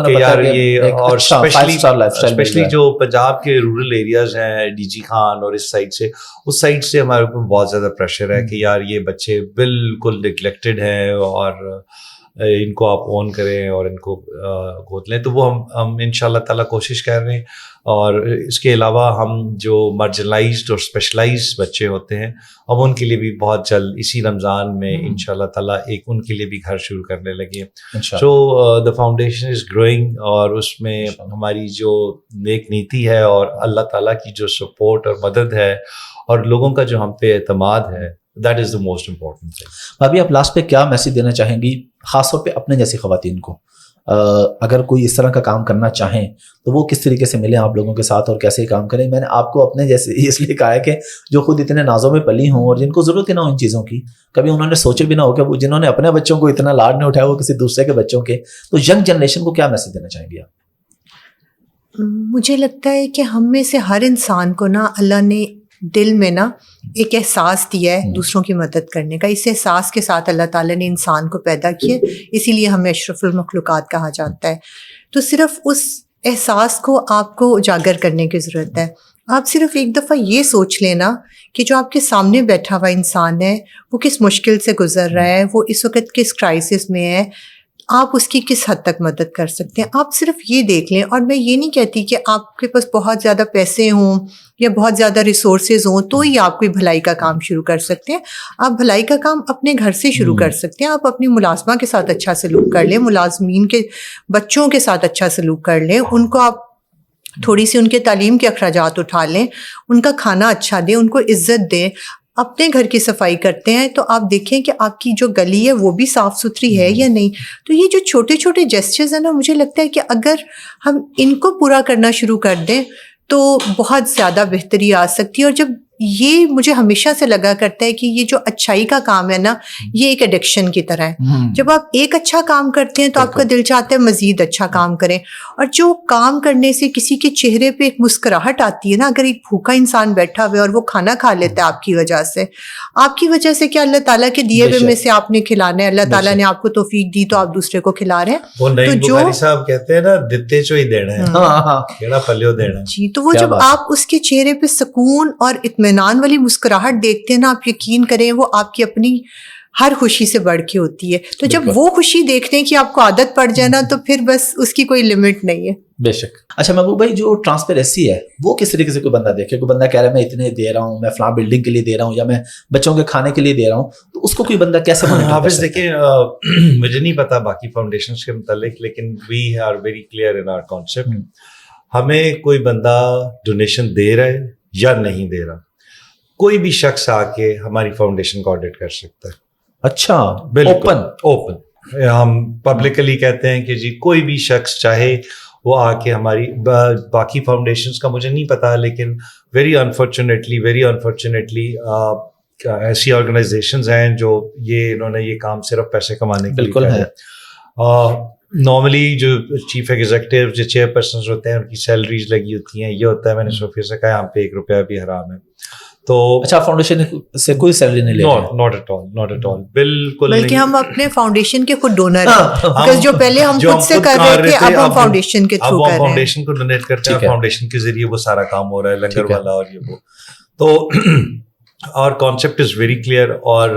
کہ یار یہ, اور اسپیشلی جو پنجاب کے رورل ایریاز ہیں, ڈی جی خان اور اس سائڈ سے ہمارے اوپر بہت زیادہ پریشر ہے کہ یار یہ بچے بالکل نگلیکٹڈ ہیں اور ان کو آپ اون کریں اور ان کو گود لیں. تو وہ ہم انشاءاللہ تعالیٰ کوشش کر رہے ہیں. اور اس کے علاوہ ہم جو مارجنلائزڈ اور اسپیشلائزڈ بچے ہوتے ہیں اب ان کے لیے بھی بہت جلد اسی رمضان میں انشاءاللہ تعالیٰ ایک ان کے لیے بھی گھر شروع کرنے لگے. سو دا فاؤنڈیشن از گروئنگ, اور اس میں ہماری جو نیک نیتی ہے اور اللہ تعالیٰ کی جو سپورٹ اور مدد ہے اور لوگوں کا جو ہم پہ اعتماد ہے, that is the most important thing. بھابھی آپ لاسٹ پہ کیا میسج دینا چاہیں گی خاص طور پہ اپنے جیسی خواتین کو, اگر کوئی اس طرح کا کام کرنا چاہیں تو وہ کس طریقے سے ملیں آپ لوگوں کے ساتھ اور کیسے کام کریں؟ میں نے آپ کو اپنے جیسے اس لیے کہا ہے کہ جو خود اتنے نازوں میں پلی ہوں اور جن کو ضرورت ہی نہ ہو ان چیزوں کی, کبھی انہوں نے سوچے بھی نہ ہو کہ وہ جنہوں نے اپنے بچوں کو اتنا لاڈ نہیں اٹھایا وہ کسی دوسرے کے بچوں کے, تو ینگ جنریشن کو کیا میسج دینا چاہیں گے آپ؟ مجھے لگتا ہے کہ ہم میں سے ہر انسان کو نا اللہ نے دل میں نا ایک احساس دیا ہے دوسروں کی مدد کرنے کا. اس احساس کے ساتھ اللہ تعالیٰ نے انسان کو پیدا کیا, اسی لیے ہمیں اشرف المخلوقات کہا جاتا ہے. تو صرف اس احساس کو آپ کو اجاگر کرنے کی ضرورت ہے. آپ صرف ایک دفعہ یہ سوچ لینا کہ جو آپ کے سامنے بیٹھا ہوا انسان ہے وہ کس مشکل سے گزر رہا ہے, وہ اس وقت کس کرائسس میں ہے, آپ اس کی کس حد تک مدد کر سکتے ہیں. آپ صرف یہ دیکھ لیں. اور میں یہ نہیں کہتی کہ آپ کے پاس بہت زیادہ پیسے ہوں یا بہت زیادہ ریسورسز ہوں تو ہی آپ کوئی بھلائی کا کام شروع کر سکتے ہیں. آپ بھلائی کا کام اپنے گھر سے شروع کر سکتے ہیں. آپ اپنی ملازمہ کے ساتھ اچھا سلوک کر لیں, ملازمین کے بچوں کے ساتھ اچھا سلوک کر لیں, ان کو آپ تھوڑی سی ان کے تعلیم کے اخراجات اٹھا لیں, ان کا کھانا اچھا دیں, ان کو عزت دیں. اپنے گھر کی صفائی کرتے ہیں تو آپ دیکھیں کہ آپ کی جو گلی ہے وہ بھی صاف ستھری ہے یا نہیں. تو یہ جو چھوٹے چھوٹے جیسچرز ہیں نا, مجھے لگتا ہے کہ اگر ہم ان کو پورا کرنا شروع کر دیں تو بہت زیادہ بہتری آ سکتی ہے. اور جب یہ مجھے ہمیشہ سے لگا کرتا ہے کہ یہ جو اچھائی کا کام ہے نا, یہ ایک ایڈکشن کی طرح ہے. جب آپ ایک اچھا کام کرتے ہیں تو آپ کا دل چاہتا ہے مزید اچھا کام کریں, اور جو کام کرنے سے کسی کے چہرے پہ ایک مسکراہٹ آتی ہے نا, اگر ایک بھوکا انسان بیٹھا ہوا ہے اور وہ کھانا کھا لیتا ہے آپ کی وجہ سے کیا اللہ تعالیٰ کے دیے ہوئے میں سے آپ نے کھلانا ہے, اللہ تعالیٰ نے آپ کو توفیق دی تو آپ دوسرے کو کھلا رہے ہیں. وہ نئی بخاری صاحب کہتے ہیں نا, دتے چو ہی دینا ہے, کیڑا پلیو دینا ہے. جی, تو وہ جب آپ اس کے چہرے پہ سکون اور اطمینان والی مسکراہٹ دیکھتے ہیں نا, آپ یقین کریں وہ آپ کی اپنی ہر خوشی سے بڑھ کے ہوتی ہے. تو جب وہ خوشی دیکھنے کی آپ کو عادت پڑ جائے نا, تو پھر بس اس کی کوئی لمٹ نہیں ہے. بے شک. اچھا محبوب بھائی, جو ٹرانسپیرنسی ہے وہ کس طریقے سے کوئی بندہ دیکھے, کوئی بندہ کہہ رہا ہے میں اتنے دے رہا ہوں, میں فلاں بلڈنگ کے لیے دے رہا ہوں, یا میں بچوں کے کھانے کے لیے دے رہا ہوں, تو اس کو کوئی بندہ کیسے حافظ دیکھیں, مجھے نہیں پتا باقی فاؤنڈیشنز کے متعلق, لیکن we are very clear in our concept. ہمیں کوئی بندہ ڈونیشن دے رہا ہے یا نہیں دے رہا, کوئی بھی شخص آ کے ہماری فاؤنڈیشن کو آڈٹ کر سکتا ہے. اچھا, اوپن. ہم پبلکلی کہتے ہیں کہ جی کوئی بھی شخص چاہے وہ آ کے ہماری, باقی فاؤنڈیشنز کا مجھے نہیں پتا, لیکن ویری انفارچونیٹلی ایسی آرگنائزیشنز ہیں جو انہوں نے یہ کام صرف پیسے کمانے کے لیے کیا ہے. نارملی جو چیف ایگزیکٹو جو چیئر پرسنز ہوتے ہیں ان کی سیلریز لگی ہوتی ہیں, یہ ہوتا ہے, میں نے صوفیہ سے کہا یہاں پہ 1 روپیہ بھی حرام ہے. تو اچھا, فاؤنڈیشن سے کوئی سیلری نہیں لے رہے؟ ناٹ ایٹ آل, بالکل. بلکہ ہم اپنے فاؤنڈیشن کے خود ڈونر ہیں, جو پہلے ہم خود سے کر رہے تھے, اب ہم فاؤنڈیشن کے تھرو کر رہے ہیں. فاؤنڈیشن کو ڈونیٹ کرتے ہیں, فاؤنڈیشن کے ذریعے وہ سارا کام ہو رہا ہے, لنگر والا اور یہ وہ. تو اور کانسیپٹ از ویری کلیئر, اور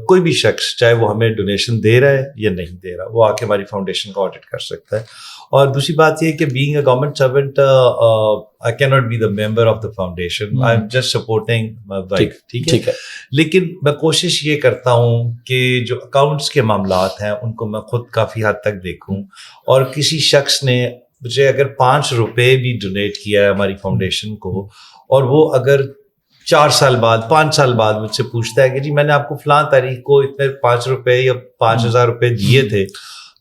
کوئی بھی شخص چاہے وہ ہمیں ڈونیشن دے رہا ہے یا نہیں دے رہا, وہ آ کے ہماری فاؤنڈیشن کو آڈٹ کر سکتا ہے. اور دوسری بات یہ کہ being a government servant I can not be the member of the foundation, I am just supporting my wife. ٹھیک ہے, لیکن میں کوشش یہ کرتا ہوں کہ جو اکاؤنٹس کے معاملات ہیں ان کو میں خود کافی حد تک دیکھوں, اور کسی شخص نے مجھے اگر 5 روپے بھی ڈونیٹ کیا ہے ہماری فاؤنڈیشن کو, اور وہ اگر 4 سال بعد 5 سال بعد مجھ سے پوچھتا ہے کہ جی میں نے آپ کو فلاں تاریخ کو اتنے 5 روپے یا 5,000 روپے دیے تھے,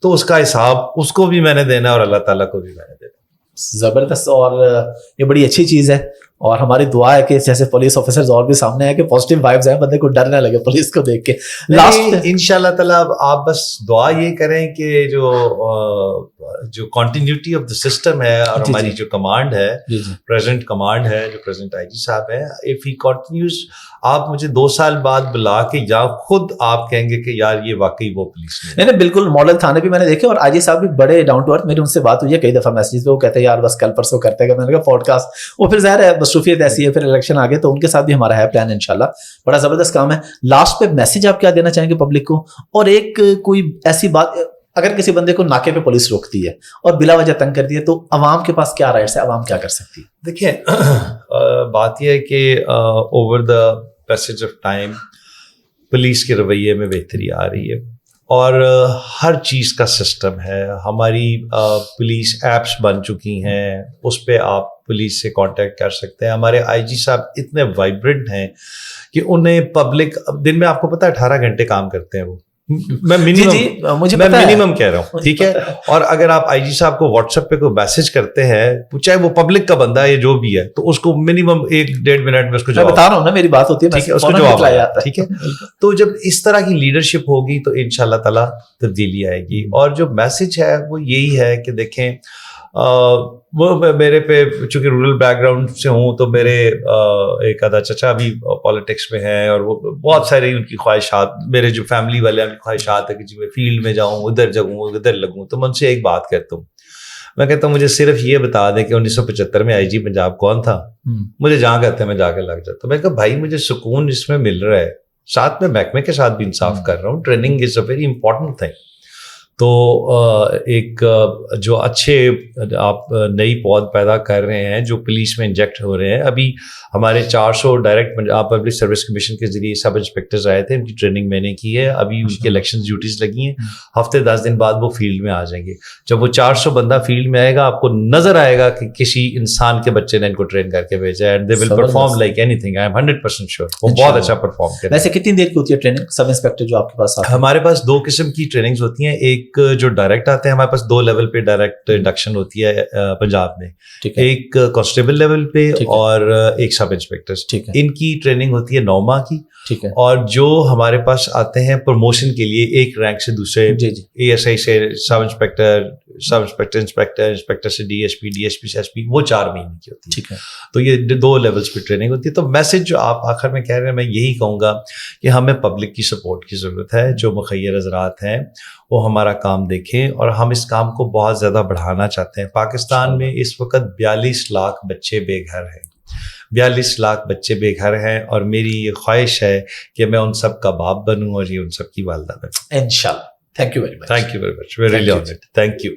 تو اس کا حساب اس کو بھی میں نے دینا ہے اور اللہ تعالیٰ کو بھی میں نے دینا. زبردست, اور یہ بڑی اچھی چیز ہے, اور ہماری دعا ہے کہ جیسے پولیس آفیسرز اور بھی سامنے ہیں کہ پازیٹیو وائبز ہیں, بندے کو ڈر نہ لگے پولیس کو دیکھ کے. لاسٹ انشاءاللہ تعالیٰ آپ بس دعا یہ کریں کہ جو کنٹینیوٹی آف دا سسٹم ہے اور ہماری جو کمانڈ ہے, پریزنٹ کمانڈ ہے, جو پریزنٹ آئی جی صاحب ہیں, اف ہی کنٹینیوز, آپ مجھے 2 سال بعد بلا کے یا خود آپ کہیں گے کہ یار یہ واقعی وہ پولیس نہیں, بالکل. ماڈل تھانے بھی میں نے دیکھے, اور آئی جی صاحب بھی بڑے ڈاؤن ٹو ارتھ. میری ان سے بات ہوئی ہے کئی دفعہ میسیج پہ, وہ کہتے ہیں یار بس کل پرسوں کرتے ہیں. میں نے کہا پوڈ کاسٹ, وہ پھر ظاہر ہے مصروفیت ایسی ہے, پھر الیکشن آ گئے, تو ان کے ساتھ بھی ہمارا ہے پلان انشاءاللہ. بڑا زبردست کام ہے. لاسٹ پہ میسج آپ کیا دینا چاہیں گے پبلک کو, اور ایک کوئی ایسی بات اگر کسی بندے کو ناکے پہ پولیس روکتی ہے اور بلا وجہ تنگ کرتی ہے, تو عوام کے پاس کیا رائٹس ہے, عوام کیا کر سکتی ہے؟ دیکھیں, بات یہ ہے کہ over the passage of time police کے رویے میں بہتری آ رہی ہے, اور ہر چیز کا سسٹم ہے. ہماری پولیس ایپس بن چکی ہیں, اس پہ آپ پولیس سے کانٹیکٹ کر سکتے ہیں. ہمارے آئی جی صاحب اتنے وائبرنٹ ہیں کہ انہیں پبلک, دن میں آپ کو پتہ ہے 18 گھنٹے کام کرتے ہیں وہ, میں منیمم کہہ رہا ہوں, ٹھیک ہے. اور اگر آپ آئی جی صاحب کو واٹس ایپ پہ کوئی میسج کرتے ہیں, چاہے وہ پبلک کا بندہ ہے یا جو بھی ہے, تو اس کو منیمم 1-1.5 منٹ میں اس کو جواب بتا رہا ہوں نا, میری بات ہوتی ہے, اس کو جواب آیا, ٹھیک ہے. تو جب اس طرح کی لیڈرشپ ہوگی تو انشاءاللہ تعالیٰ تبدیلی آئے گی. اور جو میسج ہے وہ یہی ہے کہ دیکھیں, وہ میرے پہ چونکہ رورل بیک گراؤنڈ سے ہوں, تو میرے ایک آدھا چچا بھی پالیٹکس میں ہیں, اور وہ بہت ساری ان کی خواہشات, میرے جو فیملی والے ہیں خواہشات ہے کہ جی میں فیلڈ میں جاؤں, ادھر جگوں, ادھر لگوں. تو میں ان سے ایک بات کہتا ہوں, میں کہتا ہوں مجھے صرف یہ بتا دیں کہ 1975 میں آئی جی پنجاب کون تھا, مجھے جہاں کہتے ہیں میں جا کے لگ جاتا ہوں. میں کہا بھائی مجھے سکون اس میں مل رہا ہے, ساتھ میں محکمے کے ساتھ بھی انصاف کر رہا ہوں. Training is a very important thing. تو ایک جو اچھے آپ نئی پود پیدا کر رہے ہیں جو پولیس میں انجیکٹ ہو رہے ہیں. ابھی ہمارے 400 ڈائریکٹ پبلک سروس کمیشن کے ذریعے سب انسپیکٹرز آئے تھے, ان کی ٹریننگ میں نے کی ہے. ابھی ان کی الیکشن ڈیوٹیز لگی ہیں, ہفتے 10 دن بعد وہ فیلڈ میں آ جائیں گے. جب وہ 400 بندہ فیلڈ میں آئے گا, آپ کو نظر آئے گا کہ کسی انسان کے بچے نے ان کو ٹرین کر کے بھیجا ہے, and they will perform like اینی تھنگ. آئی ایم 100% شیور وہ بہت اچھا پرفارم کریں. ویسے کتنی دیر کی ہوتی ہے ٹریننگ سب انسپیکٹر جو آپ کے پاس آتے ہیں؟ ہمارے پاس 2 قسم کی ٹریننگز ہوتی ہیں. ایک ایک جو ڈائریکٹ آتے ہیں ہمارے پاس 2 لیول پہ ڈائریکٹ انڈکشن ہوتی ہے پنجاب میں, ایک کانسٹیبل لیول پہ اور ایک سب انسپیکٹر. ان کی ٹریننگ ہوتی ہے 9 ماہ کی. اور جو ہمارے پاس آتے ہیں پروموشن کے لیے ایک رینک سے دوسرے, اے ایس آئی سے sub inspector, sub inspector inspector, inspector سے D S P, D S P سے ایس پی, وہ 4 مہینے کی ہوتی ہے. تو یہ 2 لیولس پہ ٹریننگ ہوتی ہے. تو میسج جو آپ آخر میں کہہ رہے ہیں, میں یہی کہوں گا کہ ہمیں پبلک کی سپورٹ کی ضرورت ہے. جو مخیر حضرات ہیں وہ ہمارا کام دیکھیں, اور ہم اس کام کو بہت زیادہ بڑھانا چاہتے ہیں. پاکستان میں اس وقت 42 لاکھ بچے بے گھر ہیں, 42 لاکھ بچے بے گھر ہیں, اور میری یہ خواہش ہے کہ میں ان سب کا باپ بنوں اور یہ ان سب کی والدہ بنوں. انشاءاللہ. Thank you very much. Thank you very much. Very really honoured. Thank you.